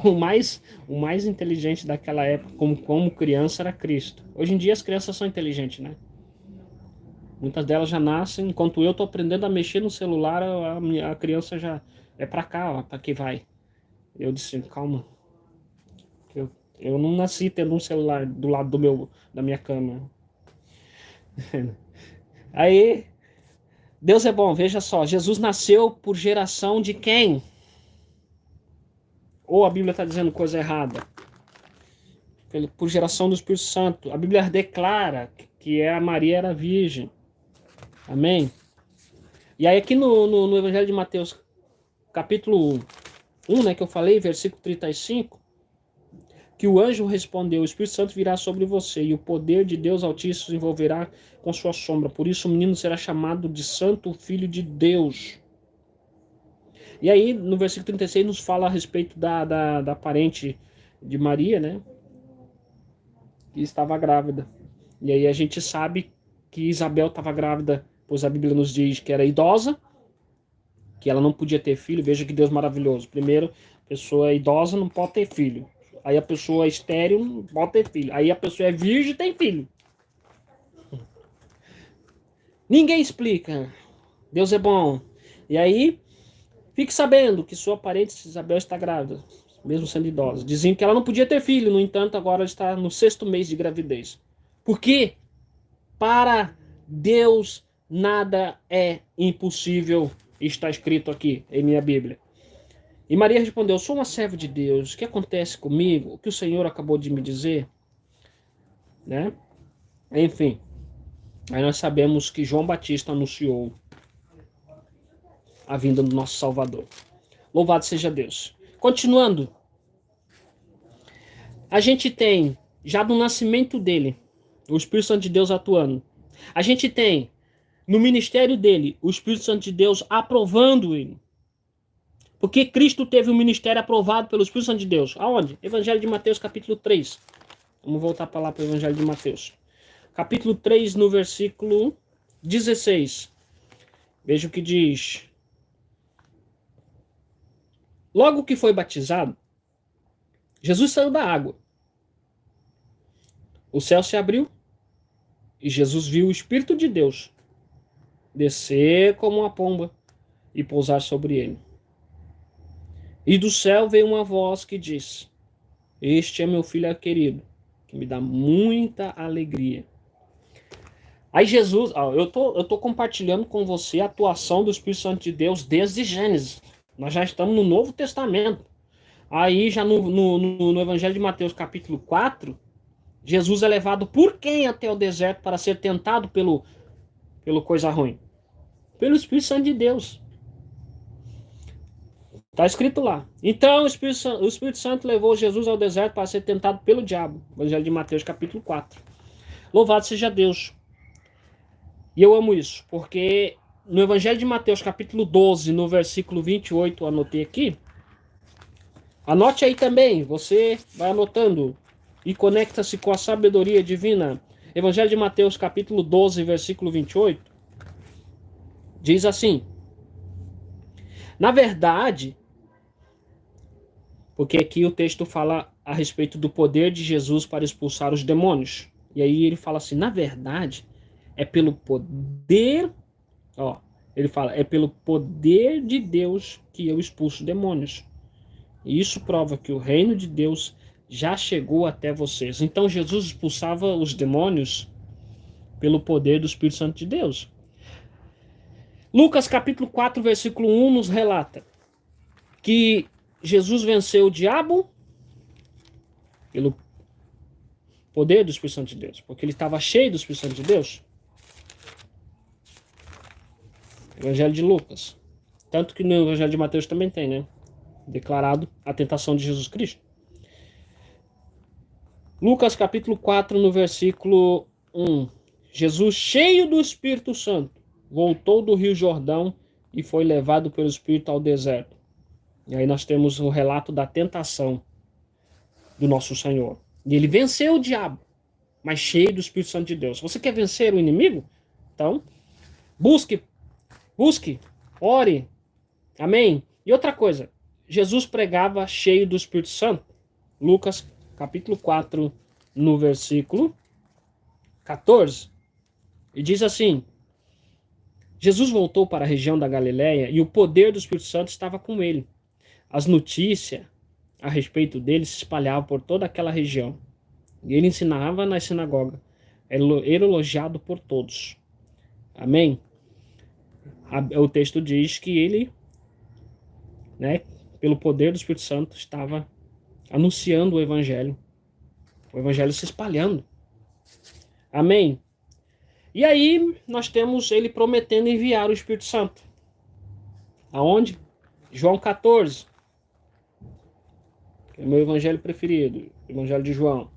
O mais inteligente daquela época, como criança, era Cristo. Hoje em dia as crianças são inteligentes, né? Muitas delas já nascem, enquanto eu tô aprendendo a mexer no celular, a criança já é pra cá, ó, pra que vai. Eu disse, calma, eu não nasci tendo um celular do lado da minha cama. Aí, Deus é bom, veja só, Jesus nasceu por geração de quem? Ou a Bíblia está dizendo coisa errada? Por geração do Espírito Santo. A Bíblia declara que a Maria era virgem. Amém? E aí aqui no Evangelho de Mateus, capítulo 1, né, que eu falei, versículo 35, que o anjo respondeu, o Espírito Santo virá sobre você e o poder de Deus Altíssimo se envolverá com sua sombra. Por isso o menino será chamado de Santo Filho de Deus. E aí no versículo 36 nos fala a respeito da parente de Maria, né, que estava grávida. E aí a gente sabe que Isabel estava grávida, pois a Bíblia nos diz que era idosa, que ela não podia ter filho. Veja que Deus maravilhoso. Primeiro, a pessoa idosa não pode ter filho. Aí a pessoa estéril não pode ter filho. Aí a pessoa é virgem e tem filho. Ninguém explica. Deus é bom. E aí, fique sabendo que sua parente Isabel está grávida, mesmo sendo idosa. Diziam que ela não podia ter filho, no entanto, agora está no 6º mês de gravidez. Por quê? Para Deus nada é impossível, está escrito aqui em minha Bíblia. E Maria respondeu, sou uma serva de Deus, o que acontece comigo? O que o Senhor acabou de me dizer? Né? Enfim, aí nós sabemos que João Batista anunciou a vinda do nosso Salvador. Louvado seja Deus. Continuando, a gente tem, já do nascimento dele, o Espírito Santo de Deus atuando. A gente tem, no ministério dele, o Espírito Santo de Deus aprovando ele. Porque Cristo teve um ministério aprovado pelo Espírito Santo de Deus. Aonde? Evangelho de Mateus, capítulo 3. Vamos voltar para lá para o Evangelho de Mateus. Capítulo 3, no versículo 16. Veja o que diz. Logo que foi batizado, Jesus saiu da água. O céu se abriu e Jesus viu o Espírito de Deus descer como uma pomba e pousar sobre ele. E do céu veio uma voz que diz, este é meu filho querido, que me dá muita alegria. Aí Jesus, eu tô compartilhando com você a atuação do Espírito Santo de Deus desde Gênesis. Nós já estamos no Novo Testamento. Aí já no Evangelho de Mateus capítulo 4, Jesus é levado por quem até o deserto para ser tentado pelo coisa ruim? Pelo Espírito Santo de Deus. Está escrito lá. Então o Espírito Santo levou Jesus ao deserto para ser tentado pelo diabo. Evangelho de Mateus capítulo 4. Louvado seja Deus. E eu amo isso, porque no Evangelho de Mateus capítulo 12, no versículo 28, eu anotei aqui. Anote aí também, você vai anotando e conecta-se com a sabedoria divina. Evangelho de Mateus capítulo 12, versículo 28. Diz assim. Na verdade, porque aqui o texto fala a respeito do poder de Jesus para expulsar os demônios. E aí ele fala assim, na verdade, é pelo poder, ele fala, é pelo poder de Deus que eu expulso demônios. E isso prova que o reino de Deus já chegou até vocês. Então Jesus expulsava os demônios pelo poder do Espírito Santo de Deus. Lucas capítulo 4, versículo 1 nos relata que Jesus venceu o diabo pelo poder do Espírito Santo de Deus, porque ele estava cheio do Espírito Santo de Deus. Evangelho de Lucas. Tanto que no Evangelho de Mateus também tem, né? Declarado a tentação de Jesus Cristo. Lucas capítulo 4, no versículo 1. Jesus, cheio do Espírito Santo, voltou do Rio Jordão e foi levado pelo Espírito ao deserto. E aí nós temos o relato da tentação do nosso Senhor. E ele venceu o diabo, mas cheio do Espírito Santo de Deus. Você quer vencer o inimigo? Então, busque, ore. Amém? E outra coisa, Jesus pregava cheio do Espírito Santo. Lucas capítulo 4, no versículo 14. E diz assim: Jesus voltou para a região da Galiléia e o poder do Espírito Santo estava com ele. As notícias a respeito dele se espalhavam por toda aquela região. E ele ensinava na sinagoga. Era elogiado por todos. Amém? O texto diz que ele, né, pelo poder do Espírito Santo, estava anunciando o evangelho se espalhando. Amém? E aí nós temos ele prometendo enviar o Espírito Santo. Aonde? João 14. Que é o meu evangelho preferido, evangelho de João.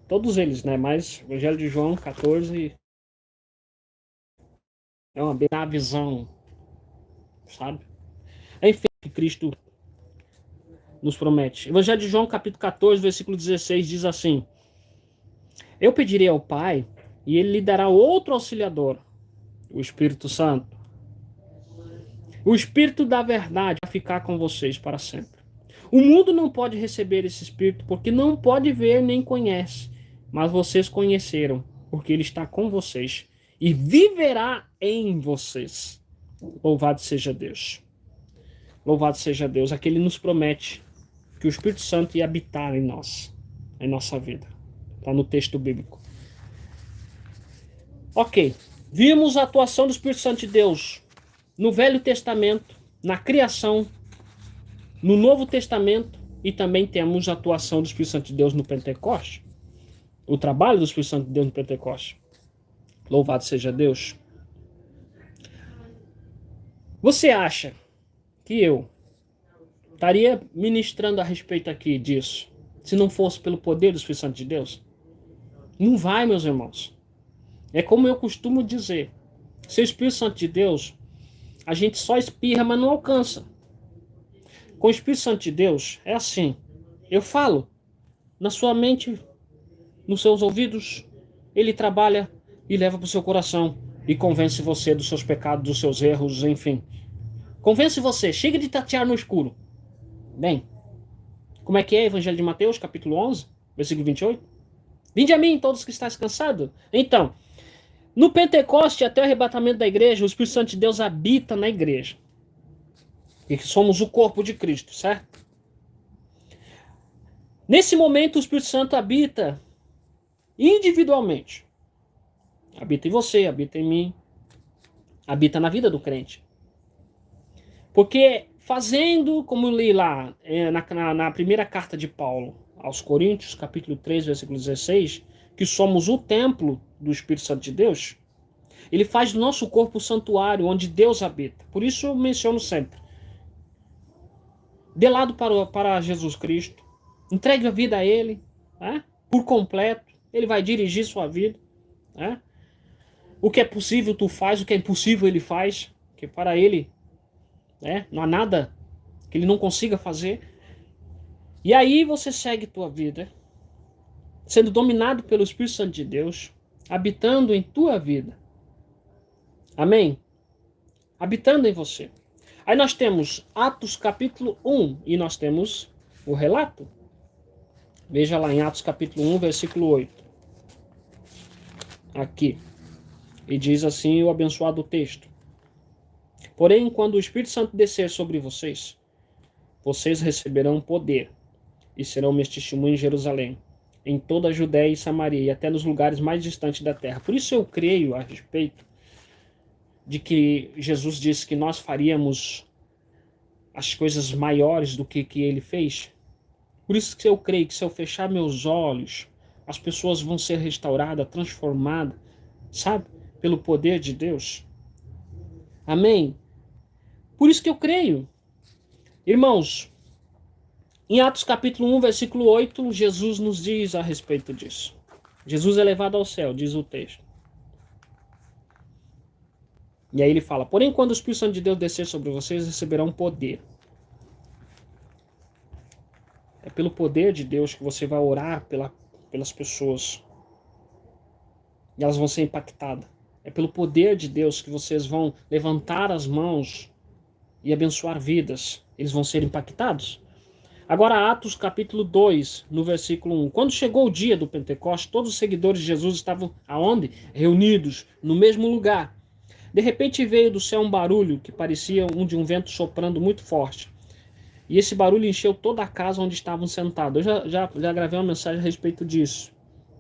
Todos eles, né? Mas o evangelho de João 14 é uma bela visão, sabe? Enfim, que Cristo nos promete. Evangelho de João, capítulo 14, versículo 16, diz assim: Eu pedirei ao Pai, e ele lhe dará outro auxiliador, o Espírito Santo. O Espírito da verdade vai ficar com vocês para sempre. O mundo não pode receber esse Espírito, porque não pode ver nem conhece. Mas vocês conheceram, porque ele está com vocês e viverá em vocês. Louvado seja Deus. Louvado seja Deus. Aqui ele nos promete que o Espírito Santo ia habitar em nós, em nossa vida. Está no texto bíblico. Ok. Vimos a atuação do Espírito Santo de Deus no Velho Testamento, na criação, no Novo Testamento, e também temos a atuação do Espírito Santo de Deus no Pentecoste. O trabalho do Espírito Santo de Deus no Pentecoste. Louvado seja Deus. Você acha que eu estaria ministrando a respeito aqui disso se não fosse pelo poder do Espírito Santo de Deus? Não vai, meus irmãos. É como eu costumo dizer. Sem o Espírito Santo de Deus, a gente só espirra, mas não alcança. Com o Espírito Santo de Deus, é assim. Eu falo na sua mente, nos seus ouvidos, ele trabalha e leva para o seu coração e convence você dos seus pecados, dos seus erros, enfim. Convence você, chega de tatear no escuro. Bem, como é que é Evangelho de Mateus, capítulo 11, versículo 28? Vinde a mim, todos que estáis cansados. Então, no Pentecoste, até o arrebatamento da igreja, o Espírito Santo de Deus habita na igreja. E que somos o corpo de Cristo, certo? Nesse momento, o Espírito Santo habita individualmente. Habita em você, habita em mim, habita na vida do crente. Porque fazendo, como eu li lá na primeira carta de Paulo aos Coríntios, capítulo 3, versículo 16, que somos o templo do Espírito Santo de Deus, ele faz do nosso corpo o santuário onde Deus habita. Por isso eu menciono sempre. Dê lado para Jesus Cristo, entregue a vida a Ele, né? Por completo, Ele vai dirigir sua vida. Né? O que é possível tu faz, o que é impossível Ele faz, porque para Ele, né, não há nada que Ele não consiga fazer. E aí você segue tua vida, sendo dominado pelo Espírito Santo de Deus, habitando em tua vida. Amém? Habitando em você. Aí nós temos Atos capítulo 1 e nós temos o relato. Veja lá em Atos capítulo 1, versículo 8. Aqui. E diz assim o abençoado texto. Porém, quando o Espírito Santo descer sobre vocês, vocês receberão poder e serão meus testemunhos em Jerusalém, em toda a Judéia e Samaria e até nos lugares mais distantes da terra. Por isso eu creio a respeito de que Jesus disse que nós faríamos as coisas maiores do que ele fez. Por isso que eu creio que se eu fechar meus olhos, as pessoas vão ser restauradas, transformadas, sabe? Pelo poder de Deus. Amém? Por isso que eu creio. Irmãos, em Atos capítulo 1, versículo 8, Jesus nos diz a respeito disso. Jesus é levado ao céu, diz o texto. E aí ele fala, porém quando o Espírito Santo de Deus descer sobre vocês, receberão poder. É pelo poder de Deus que você vai orar pelas pessoas. E elas vão ser impactadas. É pelo poder de Deus que vocês vão levantar as mãos e abençoar vidas, eles vão ser impactados. Agora, Atos capítulo 2, no versículo 1. Quando chegou o dia do Pentecoste, todos os seguidores de Jesus estavam aonde? Reunidos no mesmo lugar. De repente veio do céu um barulho que parecia de um vento soprando muito forte. E esse barulho encheu toda a casa onde estavam sentados. Eu já gravei uma mensagem a respeito disso.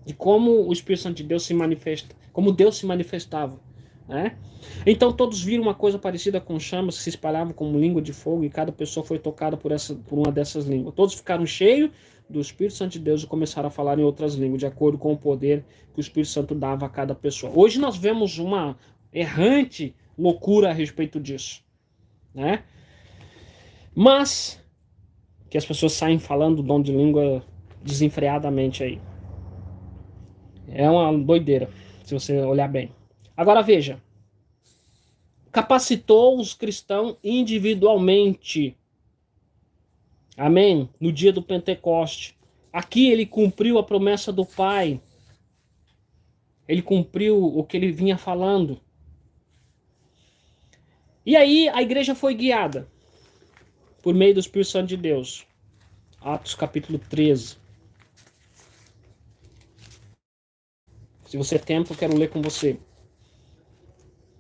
De como o Espírito Santo de Deus se manifesta, como Deus se manifestava, né? Então todos viram uma coisa parecida com chamas que se espalhavam como língua de fogo, e cada pessoa foi tocada por uma dessas línguas. Todos ficaram cheios do Espírito Santo de Deus e começaram a falar em outras línguas, de acordo com o poder que o Espírito Santo dava a cada pessoa. Hoje nós vemos uma errante loucura a respeito disso, né? Mas que as pessoas saem falando o dom de língua desenfreadamente aí. É uma doideira, se você olhar bem. Agora veja, capacitou os cristãos individualmente. Amém? No dia do Pentecoste. Aqui ele cumpriu a promessa do Pai. Ele cumpriu o que ele vinha falando. E aí a igreja foi guiada por meio do Espírito Santo de Deus. Atos capítulo 13. Se você tem tempo, eu quero ler com você.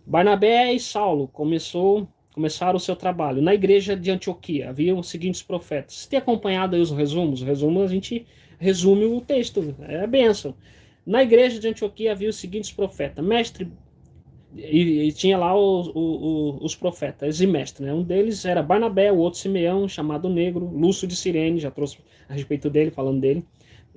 Barnabé e Saulo começaram o seu trabalho. Na igreja de Antioquia havia os seguintes profetas. Você tem acompanhado aí os resumos? O resumo a gente resume o texto, é a bênção. Na igreja de Antioquia havia os seguintes profetas. Mestre, e tinha lá os profetas e mestres, né? Um deles era Barnabé, o outro Simeão, chamado Negro, Lúcio de Cirene, já trouxe a respeito dele, falando dele.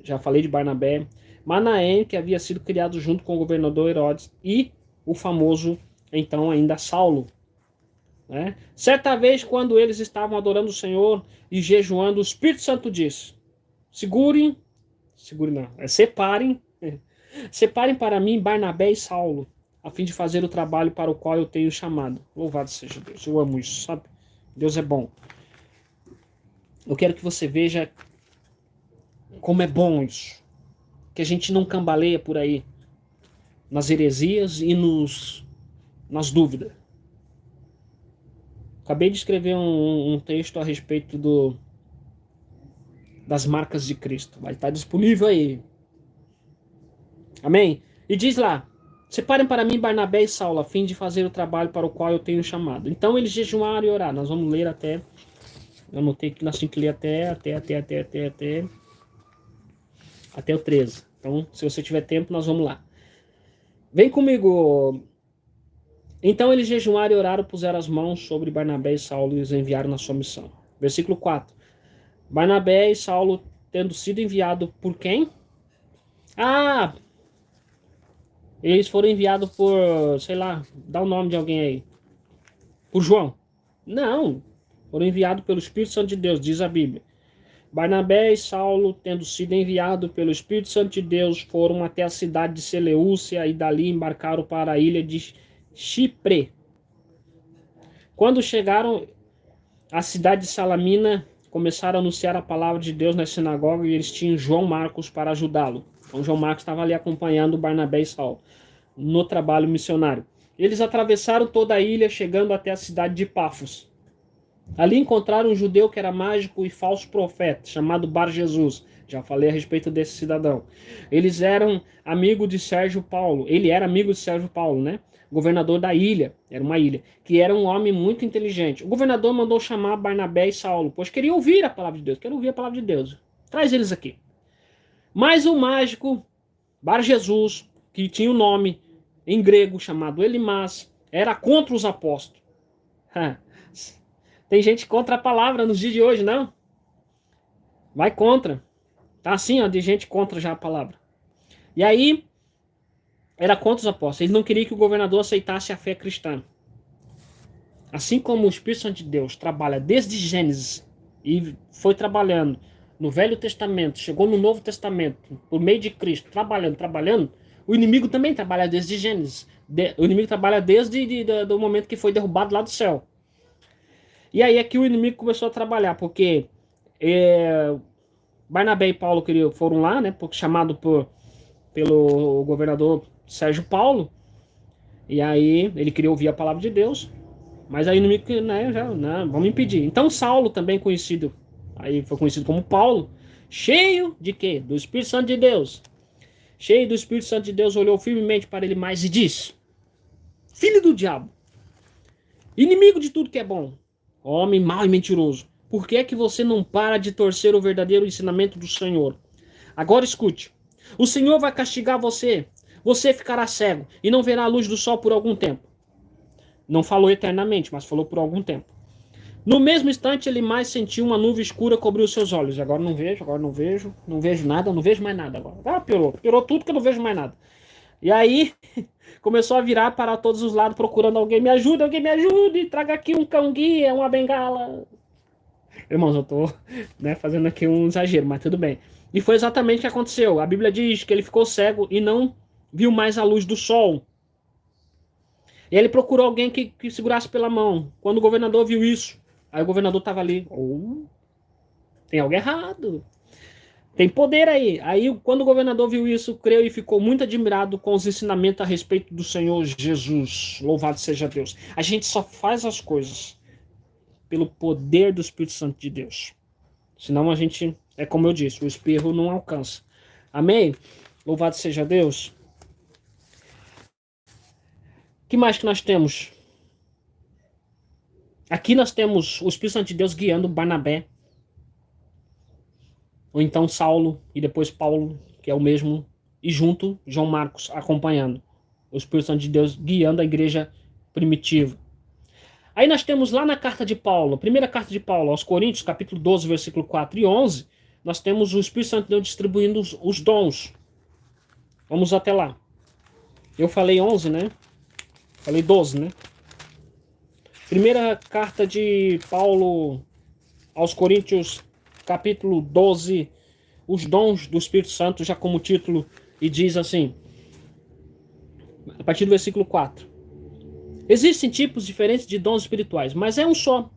Já falei de Barnabé. Manaém, que havia sido criado junto com o governador Herodes, e o famoso, então, ainda Saulo. Né? Certa vez, quando eles estavam adorando o Senhor e jejuando, o Espírito Santo disse: separem para mim Barnabé e Saulo, a fim de fazer o trabalho para o qual eu tenho chamado. Louvado seja Deus, eu amo isso, sabe? Deus é bom. Eu quero que você veja como é bom isso. Que a gente não cambaleia por aí, nas heresias e nas dúvidas. Acabei de escrever um texto a respeito das marcas de Cristo. Vai estar disponível aí. Amém? E diz lá: separem para mim Barnabé e Saulo, a fim de fazer o trabalho para o qual eu tenho chamado. Então eles jejuaram e oraram. Nós vamos ler até... Eu anotei que nós tínhamos que ler até o 13. Então, se você tiver tempo, nós vamos lá. Vem comigo. Então eles jejuaram e oraram, puseram as mãos sobre Barnabé e Saulo e os enviaram na sua missão. Versículo 4. Barnabé e Saulo, tendo sido enviados por quem? Eles foram enviados por, sei lá, dá o nome de alguém aí. Por João. Não, foram enviados pelo Espírito Santo de Deus, diz a Bíblia. Barnabé e Saulo, tendo sido enviados pelo Espírito Santo de Deus, foram até a cidade de Seleucia e dali embarcaram para a ilha de Chipre. Quando chegaram à cidade de Salamina, começaram a anunciar a palavra de Deus na sinagoga e eles tinham João Marcos para ajudá-lo. Então João Marcos estava ali acompanhando Barnabé e Saulo no trabalho missionário. Eles atravessaram toda a ilha, chegando até a cidade de Pafos. Ali encontraram um judeu que era mágico e falso profeta, chamado Bar Jesus. Já falei a respeito desse cidadão. Eles eram amigos de Sérgio Paulo. Ele era amigo de Sérgio Paulo, né? Governador da ilha, era uma ilha, que era um homem muito inteligente. O governador mandou chamar Barnabé e Saulo, pois queria ouvir a palavra de Deus. Quero ouvir a palavra de Deus. Traz eles aqui. Mas o mágico Bar Jesus, que tinha o nome em grego chamado Elimas, era contra os apóstolos. Tem gente contra a palavra nos dias de hoje, não? Vai contra. Tá assim, ó, de gente contra já a palavra. E aí, era contra os apóstolos. Ele não queria que o governador aceitasse a fé cristã. Assim como o Espírito Santo de Deus trabalha desde Gênesis e foi trabalhando no Velho Testamento, chegou no Novo Testamento, por meio de Cristo, trabalhando, o inimigo também trabalha desde Gênesis. O inimigo trabalha desde do momento que foi derrubado lá do céu. E aí é que o inimigo começou a trabalhar, porque Barnabé e Paulo foram lá, né, chamado pelo governador Sérgio Paulo, e aí ele queria ouvir a palavra de Deus, Mas aí o inimigo, né, já, né, vamos impedir. Então Saulo, também conhecido, aí foi conhecido como Paulo, cheio de quê? Do Espírito Santo de Deus. Cheio do Espírito Santo de Deus, olhou firmemente para ele mais e disse: Filho do diabo, inimigo de tudo que é bom, homem mau e mentiroso, por que é que você não para de torcer o verdadeiro ensinamento do Senhor? Agora escute. O Senhor vai castigar você. Você ficará cego e não verá a luz do sol por algum tempo. Não falou eternamente, mas falou por algum tempo. No mesmo instante, ele mais sentiu uma nuvem escura cobrir os seus olhos. Agora não vejo, não vejo nada, não vejo mais nada agora. Ah, piorou tudo que eu não vejo mais nada. E aí, começou a virar para todos os lados procurando alguém me ajude, traga aqui um cão-guia, uma bengala. Irmãos, eu tô, né, fazendo aqui um exagero, mas tudo bem. E foi exatamente o que aconteceu. A Bíblia diz que ele ficou cego e não viu mais a luz do sol. E ele procurou alguém que segurasse pela mão. Quando o governador viu isso, aí o governador estava ali. Oh, tem algo errado. Tem poder aí. Aí, quando o governador viu isso, creu e ficou muito admirado com os ensinamentos a respeito do Senhor Jesus. Louvado seja Deus. A gente só faz as coisas pelo poder do Espírito Santo de Deus. Senão a gente, é como eu disse, o espirro não alcança. Amém? Louvado seja Deus. O que mais que nós temos? Aqui nós temos o Espírito Santo de Deus guiando Barnabé. Ou então Saulo e depois Paulo, que é o mesmo. E junto João Marcos acompanhando. O Espírito Santo de Deus guiando a igreja primitiva. Aí nós temos lá na carta de Paulo, primeira carta de Paulo aos Coríntios, capítulo 12, versículo 4 e 11, nós temos o Espírito Santo de Deus distribuindo os dons. Vamos até lá. Eu falei 11, né? Falei 12, né? Primeira carta de Paulo aos Coríntios, capítulo 12, os dons do Espírito Santo, já como título, e diz assim, a partir do versículo 4. Existem tipos diferentes de dons espirituais, mas é um só.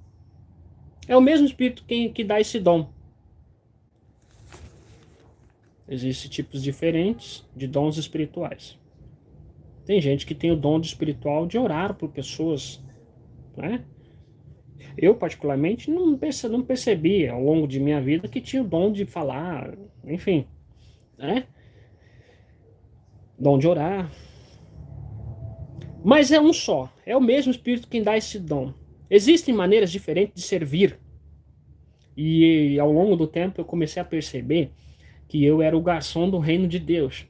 É o mesmo Espírito que dá esse dom. Existem tipos diferentes de dons espirituais. Tem gente que tem o dom espiritual de orar por pessoas, né? Eu, particularmente, não percebi ao longo de minha vida que tinha o dom de falar, enfim, né? Dom de orar. Mas é um só. É o mesmo Espírito quem dá esse dom. Existem maneiras diferentes de servir. E ao longo do tempo eu comecei a perceber que eu era o garçom do reino de Deus.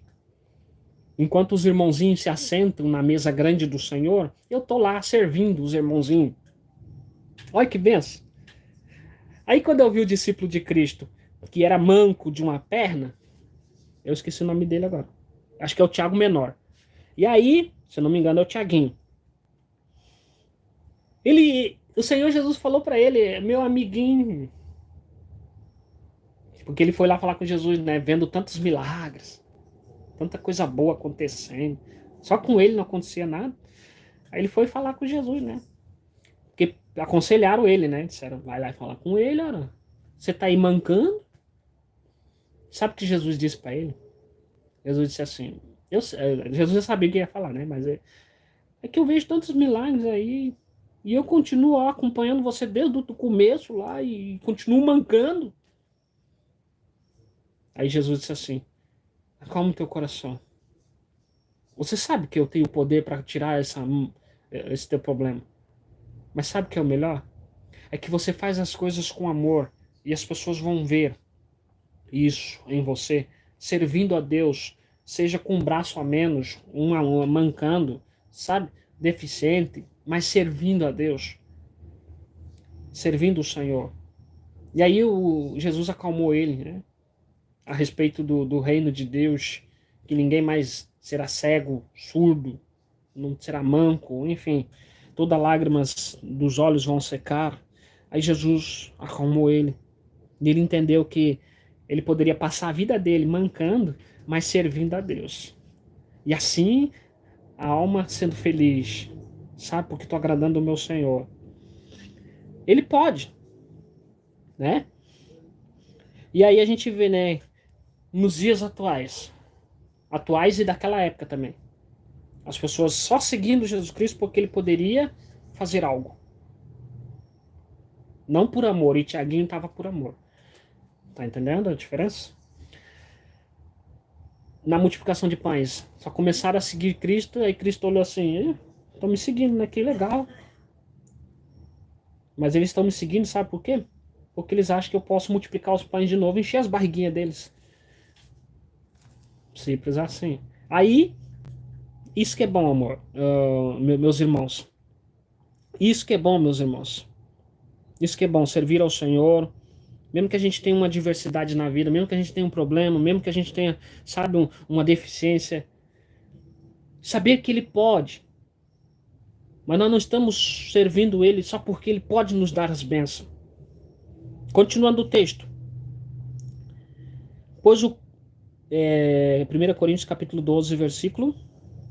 Enquanto os irmãozinhos se assentam na mesa grande do Senhor, eu tô lá servindo os irmãozinhos. Olha que benção. Aí quando eu vi o discípulo de Cristo, que era manco de uma perna, eu esqueci o nome dele agora. Acho que é o Tiago Menor. E aí, se eu não me engano, é o Tiaguinho. O Senhor Jesus falou para ele, meu amiguinho. Porque ele foi lá falar com Jesus, né? Vendo tantos milagres. Tanta coisa boa acontecendo. Só com ele não acontecia nada. Aí ele foi falar com Jesus, né? Porque aconselharam ele, né? Disseram, vai lá e falar com ele, ora. Você tá aí mancando? Sabe o que Jesus disse para ele? Jesus disse assim, Jesus já sabia o que ia falar, né? Mas é que eu vejo tantos milagres aí e eu continuo acompanhando você desde o começo lá e continuo mancando. Aí Jesus disse assim, acalma o teu coração. Você sabe que eu tenho poder para tirar esse teu problema. Mas sabe o que é o melhor? É que você faz as coisas com amor e as pessoas vão ver isso em você, servindo a Deus, seja com um braço a menos, uma mancando, sabe? Deficiente, mas servindo a Deus, servindo o Senhor. E aí Jesus acalmou ele, né? A respeito do reino de Deus, que ninguém mais será cego, surdo, não será manco, enfim, todas lágrimas dos olhos vão secar. Aí Jesus acalmou ele. E ele entendeu que ele poderia passar a vida dele mancando, mas servindo a Deus. E assim, a alma sendo feliz, sabe? Porque estou agradando o meu Senhor. Ele pode, né? E aí a gente vê, né? Nos dias atuais e daquela época também. As pessoas só seguindo Jesus Cristo porque ele poderia fazer algo. Não por amor, e Tiaguinho estava por amor. Tá entendendo a diferença? Na multiplicação de pães, só começaram a seguir Cristo, aí Cristo olhou assim, estão me seguindo, né? Que legal. Mas eles estão me seguindo, sabe por quê? Porque eles acham que eu posso multiplicar os pães de novo e encher as barriguinhas deles. Simples assim. Aí, isso que é bom, amor, meus irmãos. Isso que é bom, meus irmãos. Isso que é bom, servir ao Senhor. Mesmo que a gente tenha uma diversidade na vida, mesmo que a gente tenha um problema, mesmo que a gente tenha, sabe, uma deficiência. Saber que Ele pode. Mas nós não estamos servindo Ele só porque Ele pode nos dar as bênçãos. Continuando o texto. Pois 1 Coríntios capítulo 12, versículo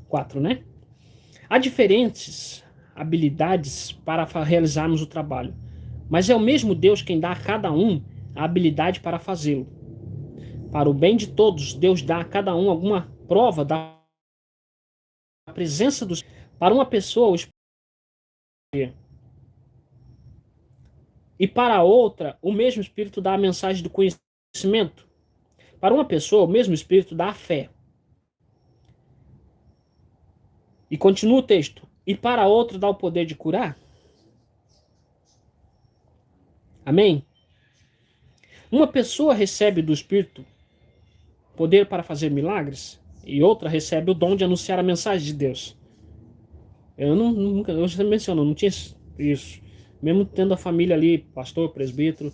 4, né? Há diferentes habilidades para realizarmos o trabalho, mas é o mesmo Deus quem dá a cada um a habilidade para fazê-lo. Para o bem de todos, Deus dá a cada um alguma prova da presença dos. Para uma pessoa, o Espírito, e para a outra, o mesmo Espírito dá a mensagem do conhecimento. Para uma pessoa, o mesmo Espírito dá a fé. E continua o texto. E para a outra dá o poder de curar. Amém? Uma pessoa recebe do Espírito poder para fazer milagres e outra recebe o dom de anunciar a mensagem de Deus. Eu já menciono, não tinha isso. Mesmo tendo a família ali, pastor, presbítero.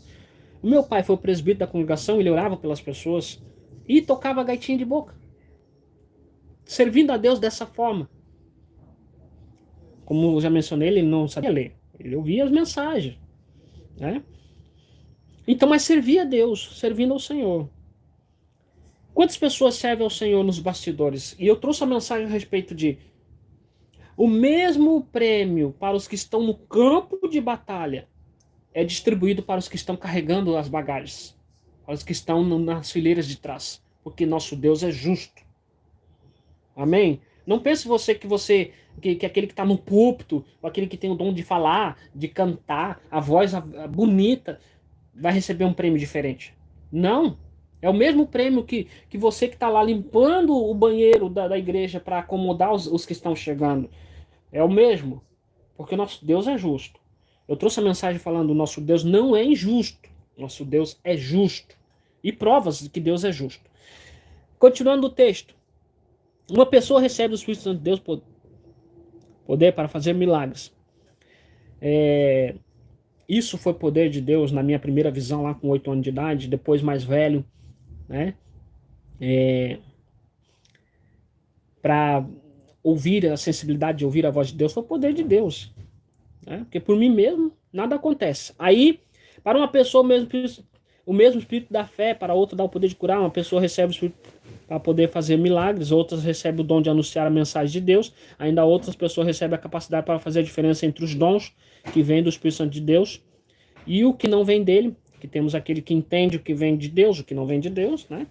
O meu pai foi o presbítero da congregação, ele orava pelas pessoas e tocava gaitinha de boca. Servindo a Deus dessa forma. Como eu já mencionei, ele não sabia ler. Ele ouvia as mensagens, né? Então, mas servia a Deus, servindo ao Senhor. Quantas pessoas servem ao Senhor nos bastidores? E eu trouxe a mensagem a respeito de o mesmo prêmio para os que estão no campo de batalha é distribuído para os que estão carregando as bagagens, para os que estão nas fileiras de trás, porque nosso Deus é justo. Amém? Não pense que aquele que está no púlpito, ou aquele que tem o dom de falar, de cantar, a voz bonita, vai receber um prêmio diferente. Não. É o mesmo prêmio que você que está lá limpando o banheiro da igreja para acomodar os que estão chegando. É o mesmo. Porque nosso Deus é justo. Eu trouxe a mensagem falando: nosso Deus não é injusto. Nosso Deus é justo. E provas de que Deus é justo. Continuando o texto. Uma pessoa recebe do Espírito Santo de Deus poder para fazer milagres. Isso foi poder de Deus na minha primeira visão lá com 8 anos de idade, depois mais velho, né? Para ouvir a sensibilidade de ouvir a voz de Deus, foi o poder de Deus, né? Porque por mim mesmo nada acontece. Aí, para uma pessoa o mesmo espírito da fé, para outra dá o poder de curar. Uma pessoa recebe o espírito para poder fazer milagres, outras recebem o dom de anunciar a mensagem de Deus, ainda outras pessoas recebem a capacidade para fazer a diferença entre os dons que vêm do Espírito Santo de Deus e o que não vem dele, que temos aquele que entende o que vem de Deus, o que não vem de Deus, né?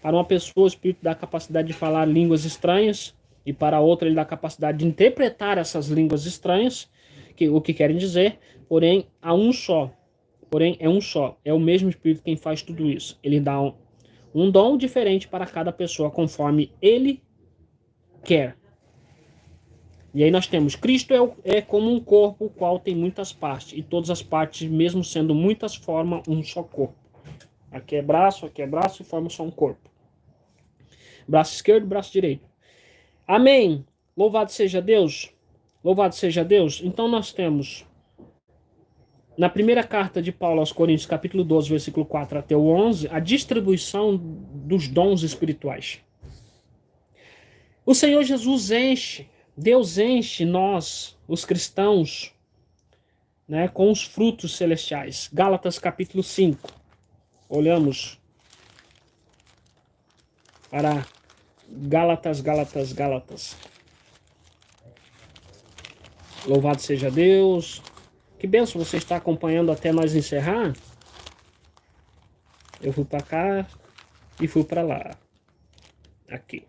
Para uma pessoa, o Espírito dá a capacidade de falar línguas estranhas, e para outra ele dá a capacidade de interpretar essas línguas estranhas, o que querem dizer, porém, há um só. Porém, é um só. É o mesmo Espírito quem faz tudo isso. Ele dá um dom diferente para cada pessoa, conforme ele quer. E aí nós temos, Cristo é como um corpo, o qual tem muitas partes, e todas as partes, mesmo sendo muitas, formam um só corpo. Aqui é braço e forma só um corpo. Braço esquerdo, braço direito. Amém. Louvado seja Deus. Louvado seja Deus. Então nós temos, na primeira carta de Paulo aos Coríntios, capítulo 12, versículo 4 até o 11, a distribuição dos dons espirituais. O Senhor Jesus enche, Deus enche nós, os cristãos, né, com os frutos celestiais. Gálatas capítulo 5. Olhamos para Gálatas. Louvado seja Deus. Que bênção você está acompanhando até nós encerrar. Eu fui para cá e fui para lá. Aqui.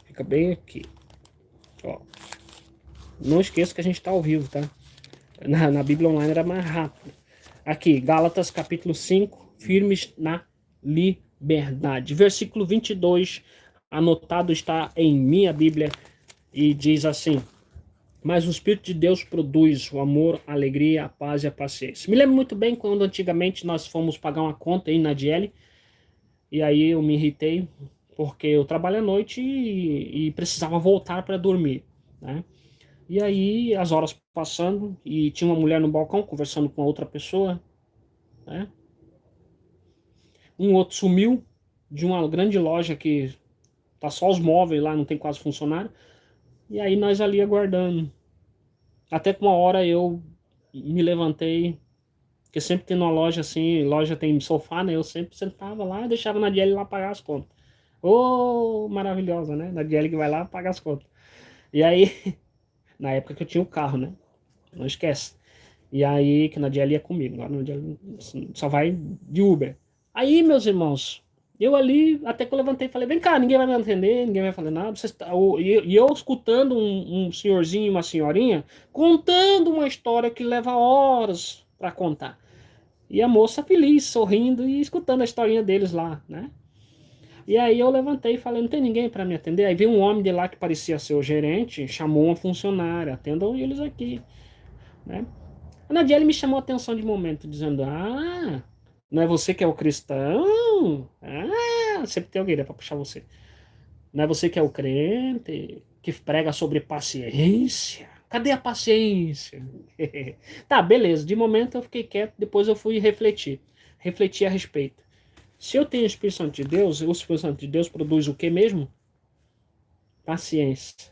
Fica bem aqui. Ó. Não esqueça que a gente está ao vivo, tá? Na Bíblia Online era mais rápido. Aqui, Gálatas capítulo 5, firmes na liberdade. Versículo 22, anotado está em minha Bíblia, e diz assim: mas o Espírito de Deus produz o amor, a alegria, a paz e a paciência. Me lembro muito bem quando antigamente nós fomos pagar uma conta aí na DL, e aí eu me irritei, porque eu trabalho à noite e precisava voltar para dormir, né? E aí as horas passando, e tinha uma mulher no balcão conversando com outra pessoa, né? Um outro sumiu de uma grande loja que tá só os móveis lá, não tem quase funcionário. E aí nós ali aguardando. Até que uma hora eu me levantei, porque sempre tem uma loja assim, loja tem sofá, né? Eu sempre sentava lá e deixava a Nadiele lá pagar as contas. Ô, maravilhosa, né? Nadiele que vai lá pagar as contas. E aí, na época que eu tinha o carro, né? Não esquece. E aí, que Nadiele ia comigo, agora Nadiele só vai de Uber. Aí, meus irmãos, eu ali, até que eu levantei e falei, vem cá, ninguém vai me atender, ninguém vai falar nada. E eu escutando um senhorzinho e uma senhorinha contando uma história que leva horas para contar. E a moça feliz, sorrindo e escutando a historinha deles lá, né? E aí eu levantei e falei, não tem ninguém para me atender. Aí veio um homem de lá que parecia ser o gerente, chamou uma funcionária, atendam eles aqui, né? A Nadiele me chamou a atenção de momento, dizendo, ah, não é você que é o cristão? Ah, sempre tem alguém, né, para puxar você. Não é você que é o crente, que prega sobre paciência? Cadê a paciência? Tá, beleza. De momento eu fiquei quieto, depois eu fui refletir. Refletir a respeito. Se eu tenho o Espírito Santo de Deus, o Espírito Santo de Deus produz o que mesmo? Paciência.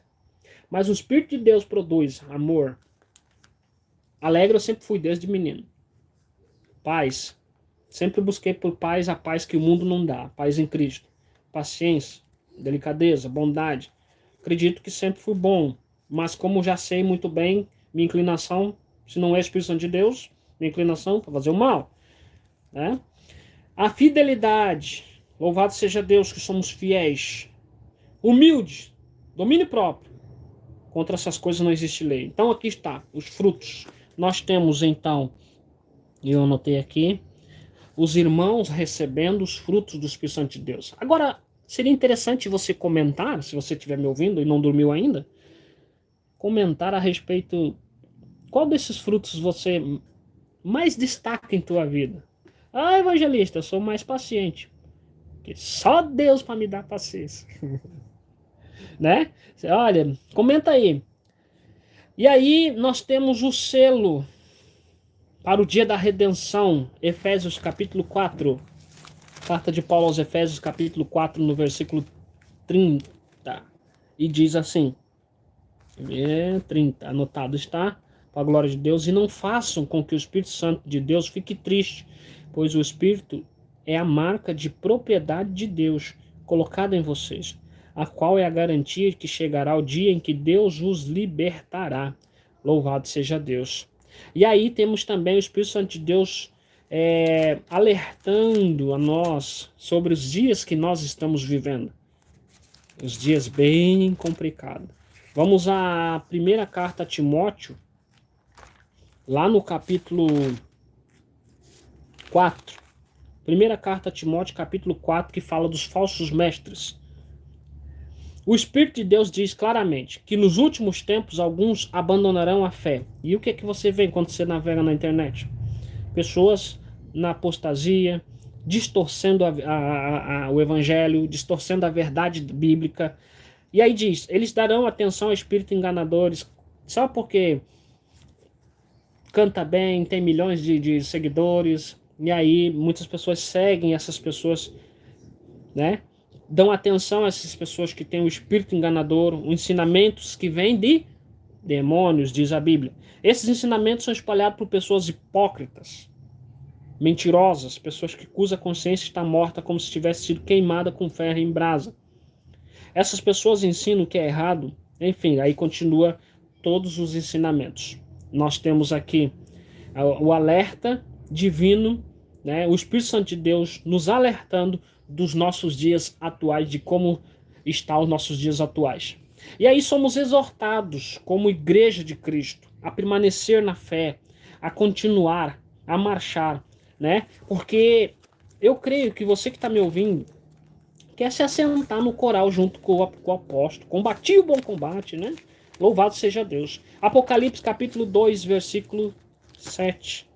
Mas o Espírito de Deus produz amor. Alegre eu sempre fui desde menino. Paz. Sempre busquei por paz, a paz que o mundo não dá. Paz em Cristo. Paciência, delicadeza, bondade. Acredito que sempre fui bom. Mas como já sei muito bem, minha inclinação, se não é Espírito Santo de Deus, minha inclinação para fazer o mal, né? A fidelidade. Louvado seja Deus que somos fiéis. Humilde. Domínio próprio. Contra essas coisas não existe lei. Então aqui está, os frutos. Nós temos então, e eu anotei aqui, os irmãos recebendo os frutos do Espírito Santo de Deus. Agora, seria interessante você comentar, se você estiver me ouvindo e não dormiu ainda, comentar a respeito, qual desses frutos você mais destaca em tua vida? Ah, evangelista, eu sou mais paciente. Porque só Deus para me dar paciência. Né? Olha, comenta aí. E aí nós temos o selo para o dia da redenção, Efésios capítulo 4. Carta de Paulo aos Efésios capítulo 4, no versículo 30. E diz assim, 30, anotado está, para a glória de Deus, e não façam com que o Espírito Santo de Deus fique triste, pois o Espírito é a marca de propriedade de Deus colocada em vocês, a qual é a garantia de que chegará o dia em que Deus os libertará. Louvado seja Deus. E aí temos também o Espírito Santo de Deus alertando a nós sobre os dias que nós estamos vivendo. Os dias bem complicados. Vamos à primeira carta a Timóteo, lá no capítulo 4. Primeira carta a Timóteo, capítulo 4, que fala dos falsos mestres. O Espírito de Deus diz claramente que nos últimos tempos alguns abandonarão a fé. E o que é que você vê quando você navega na internet? Pessoas na apostasia, distorcendo o evangelho, distorcendo a verdade bíblica. E aí diz, eles darão atenção a espíritos enganadores, só porque canta bem, tem milhões de seguidores, e aí muitas pessoas seguem essas pessoas, né? Dão atenção a essas pessoas que têm o espírito enganador, os ensinamentos que vêm de demônios, diz a Bíblia. Esses ensinamentos são espalhados por pessoas hipócritas, mentirosas, pessoas que cuja consciência está morta como se tivesse sido queimada com ferro em brasa. Essas pessoas ensinam o que é errado, enfim, aí continua todos os ensinamentos. Nós temos aqui o alerta divino, né? O Espírito Santo de Deus nos alertando dos nossos dias atuais, de como estão os nossos dias atuais. E aí somos exortados como igreja de Cristo a permanecer na fé, a continuar, a marchar, né? Porque eu creio que você que está me ouvindo quer se assentar no coral junto com o apóstolo. Combati o bom combate, né? Louvado seja Deus. Apocalipse capítulo 2, versículo 7.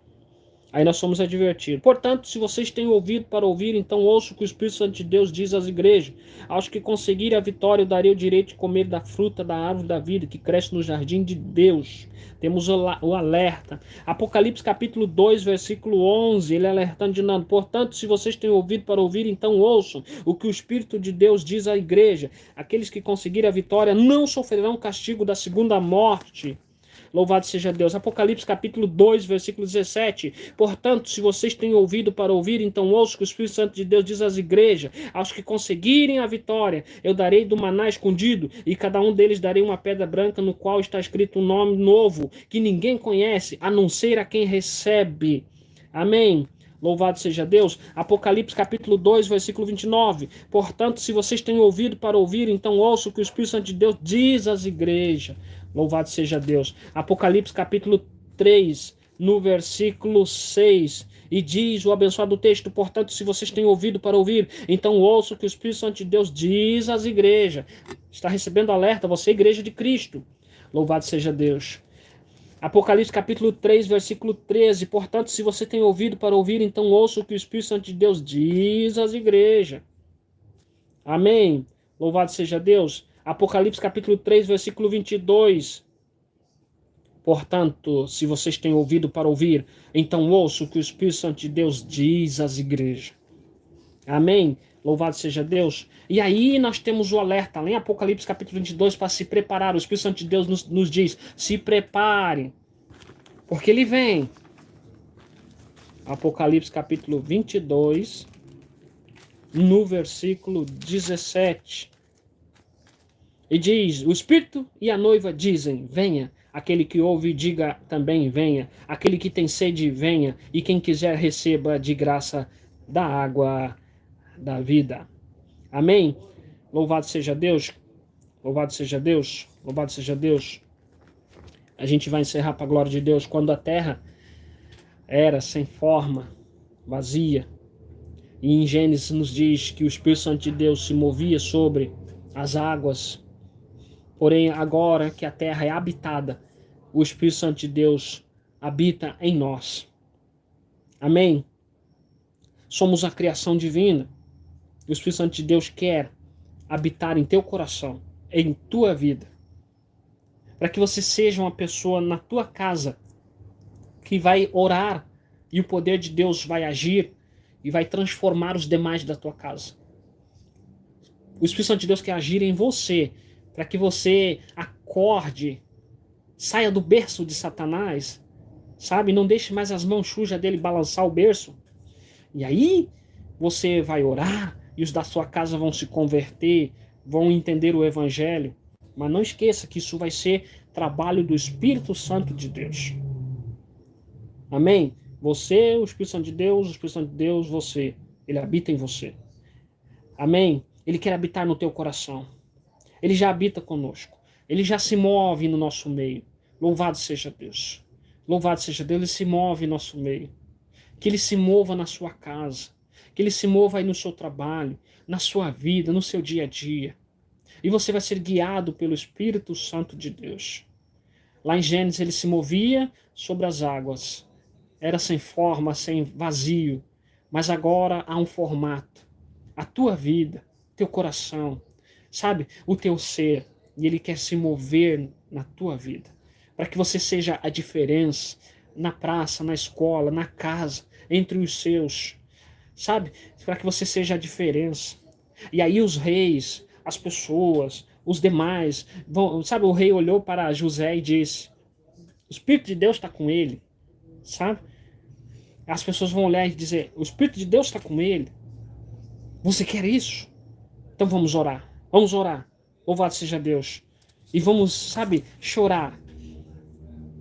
Aí nós somos advertidos. Portanto, se vocês têm ouvido para ouvir, então ouçam o que o Espírito Santo de Deus diz às igrejas. Aos que conseguirem a vitória, eu darei o direito de comer da fruta da árvore da vida que cresce no jardim de Deus. Temos o alerta. Apocalipse capítulo 2, versículo 11, ele alertando de novo. Portanto, se vocês têm ouvido para ouvir, então ouçam o que o Espírito de Deus diz à igreja. Aqueles que conseguirem a vitória não sofrerão castigo da segunda morte. Louvado seja Deus. Apocalipse capítulo 2, versículo 17. Portanto, se vocês têm ouvido para ouvir, então ouçam o que o Espírito Santo de Deus diz às igrejas. Aos que conseguirem a vitória, eu darei do maná escondido, e cada um deles darei uma pedra branca no qual está escrito um nome novo, que ninguém conhece, a não ser a quem recebe. Amém. Louvado seja Deus. Apocalipse capítulo 2, versículo 29. Portanto, se vocês têm ouvido para ouvir, então ouçam o que o Espírito Santo de Deus diz às igrejas. Louvado seja Deus. Apocalipse capítulo 3, no versículo 6. E diz o abençoado texto: portanto, se vocês têm ouvido para ouvir, então ouçam o que o Espírito Santo de Deus diz às igrejas. Está recebendo alerta, você é igreja de Cristo. Louvado seja Deus. Apocalipse capítulo 3, versículo 13. Portanto, se você tem ouvido para ouvir, então ouça o que o Espírito Santo de Deus diz às igrejas. Amém. Louvado seja Deus. Apocalipse capítulo 3, versículo 22. Portanto, se vocês têm ouvido para ouvir, então ouça o que o Espírito Santo de Deus diz às igrejas. Amém. Louvado seja Deus. E aí nós temos o alerta, lá em Apocalipse capítulo 22, para se preparar. O Espírito Santo de Deus nos diz: se preparem, porque ele vem. Apocalipse capítulo 22, no versículo 17. E diz: o Espírito e a noiva dizem: venha. Aquele que ouve, diga também: venha. Aquele que tem sede, venha. E quem quiser, receba de graça da água da vida. Amém? Louvado seja Deus. Louvado seja Deus. Louvado seja Deus. A gente vai encerrar para a glória de Deus. Quando a terra era sem forma, vazia, e em Gênesis nos diz que o Espírito Santo de Deus se movia sobre as águas. Porém, agora que a terra é habitada, o Espírito Santo de Deus habita em nós. Amém? Somos a criação divina. O Espírito Santo de Deus quer habitar em teu coração, em tua vida. Para que você seja uma pessoa na tua casa que vai orar e o poder de Deus vai agir e vai transformar os demais da tua casa. O Espírito Santo de Deus quer agir em você, para que você acorde, saia do berço de Satanás, sabe? Não deixe mais as mãos sujas dele balançar o berço. E aí você vai orar e os da sua casa vão se converter, vão entender o evangelho. Mas não esqueça que isso vai ser trabalho do Espírito Santo de Deus. Amém? Você, o Espírito Santo de Deus, o Espírito Santo de Deus, você. Ele habita em você. Amém? Ele quer habitar no teu coração. Ele já habita conosco. Ele já se move no nosso meio. Louvado seja Deus. Louvado seja Deus, ele se move no nosso meio. Que ele se mova na sua casa. Que ele se mova aí no seu trabalho, na sua vida, no seu dia a dia. E você vai ser guiado pelo Espírito Santo de Deus. Lá em Gênesis ele se movia sobre as águas. Era sem forma, sem vazio. Mas agora há um formato. A tua vida, teu coração, sabe? O teu ser. E ele quer se mover na tua vida. Para que você seja a diferença na praça, na escola, na casa, entre os seus. Sabe? Para que você seja a diferença. E aí os reis, as pessoas, os demais, sabe? O rei olhou para José e disse: o Espírito de Deus está com ele. Sabe? As pessoas vão olhar e dizer: o Espírito de Deus está com ele. Você quer isso? Então vamos orar. Vamos orar. Louvado seja Deus. E vamos, sabe, chorar.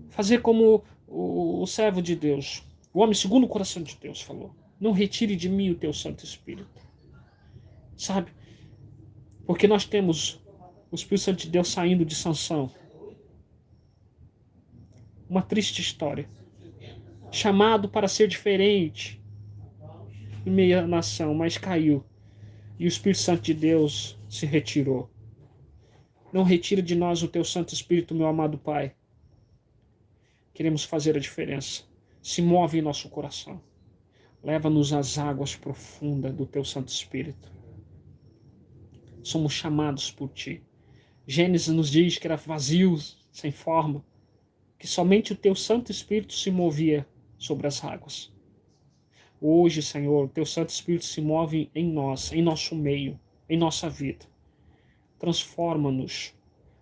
Fazer como o servo de Deus, o homem segundo o coração de Deus falou: não retire de mim o teu Santo Espírito. Sabe? Porque nós temos o Espírito Santo de Deus saindo de Sansão. uma triste história. Chamado para ser diferente em meio à nação, mas caiu. E o Espírito Santo de Deus se retirou. Não retira de nós o teu Santo Espírito, meu amado Pai. Queremos fazer a diferença. Se move em nosso coração. Leva-nos às águas profundas do teu Santo Espírito. Somos chamados por ti. Gênesis nos diz que era vazio, sem forma, que somente o teu Santo Espírito se movia sobre as águas. Hoje, Senhor, o teu Santo Espírito se move em nós, em nosso meio, em nossa vida. Transforma-nos.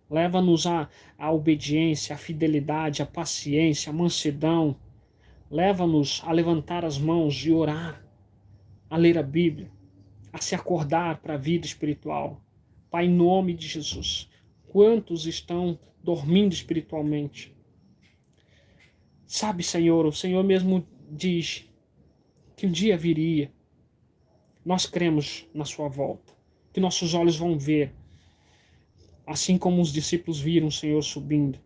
Leva-nos à obediência, à fidelidade, à paciência, à mansidão. Leva-nos a levantar as mãos e orar, a ler a Bíblia, a se acordar para a vida espiritual. Pai, em nome de Jesus, quantos estão dormindo espiritualmente? Sabe, Senhor, o Senhor mesmo diz que um dia viria. Nós cremos na sua volta, que nossos olhos vão ver, assim como os discípulos viram o Senhor subindo.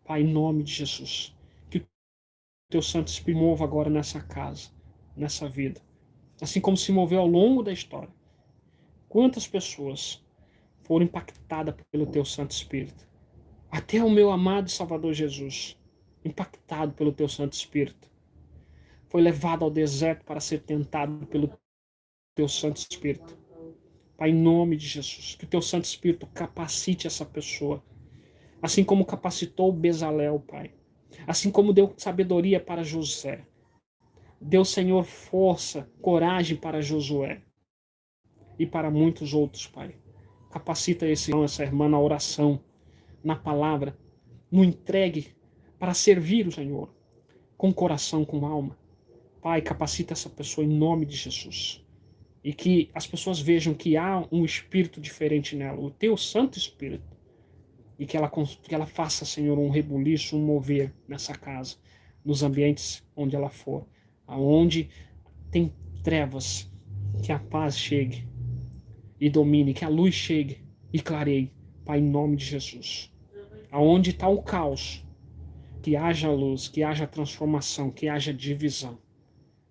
Pai, em nome de Jesus, que o teu Santo Espírito mova agora nessa casa, nessa vida, assim como se moveu ao longo da história. Quantas pessoas foram impactadas pelo teu Santo Espírito? Até o meu amado Salvador Jesus, impactado pelo teu Santo Espírito, foi levado ao deserto para ser tentado pelo teu Santo Espírito. Pai, em nome de Jesus, que o teu Santo Espírito capacite essa pessoa, assim como capacitou Bezalel, Pai. Assim como deu sabedoria para José. Deu, Senhor, força, coragem para Josué. E para muitos outros, Pai. Capacita esse irmão, essa irmã na oração, na palavra, no entregue para servir o Senhor, com coração, com alma. Pai, capacita essa pessoa em nome de Jesus. E que as pessoas vejam que há um espírito diferente nela, o teu Santo Espírito. E que ela faça, Senhor, um rebuliço, um mover nessa casa, nos ambientes onde ela for. Aonde tem trevas, que a paz chegue e domine, que a luz chegue e clareie. Pai, em nome de Jesus. Aonde está o caos, que haja luz, que haja transformação, que haja divisão.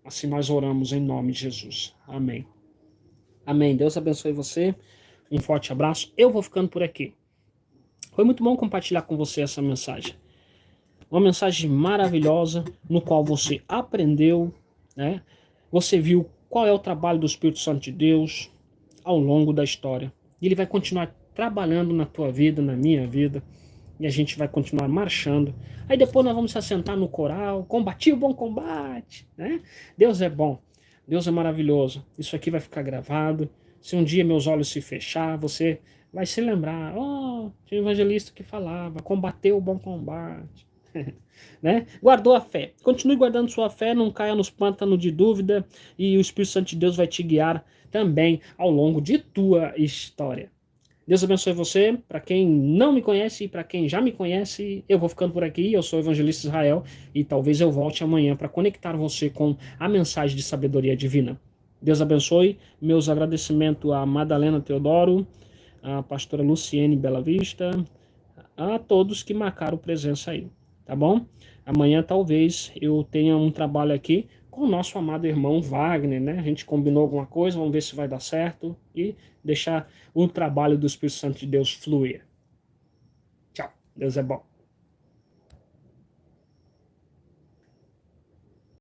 Assim nós oramos em nome de Jesus. Amém. Amém. Deus abençoe você. Um forte abraço. Eu vou ficando por aqui. Foi muito bom compartilhar com você essa mensagem. Uma mensagem maravilhosa, no qual você aprendeu, né? Você viu qual é o trabalho do Espírito Santo de Deus ao longo da história. E ele vai continuar trabalhando na tua vida, na minha vida. E a gente vai continuar marchando. Aí depois nós vamos se assentar no coral. Combati o bom combate, né? Deus é bom. Deus é maravilhoso. Isso aqui vai ficar gravado. Se um dia meus olhos se fechar, você vai se lembrar. Oh, tinha um evangelista que falava, combateu o bom combate. Né? Guardou a fé. Continue guardando sua fé, não caia nos pântanos de dúvida. E o Espírito Santo de Deus vai te guiar também ao longo de tua história. Deus abençoe você. Para quem não me conhece e para quem já me conhece, eu vou ficando por aqui. Eu sou o evangelista Israel e talvez eu volte amanhã para conectar você com a mensagem de sabedoria divina. Deus abençoe. Meus agradecimentos a Madalena Teodoro, a pastora Luciene Bela Vista, a todos que marcaram presença aí, tá bom? Amanhã talvez eu tenha um trabalho aqui com o nosso amado irmão Wagner, né? A gente combinou alguma coisa, vamos ver se vai dar certo e deixar o trabalho do Espírito Santo de Deus fluir. Tchau, Deus é bom.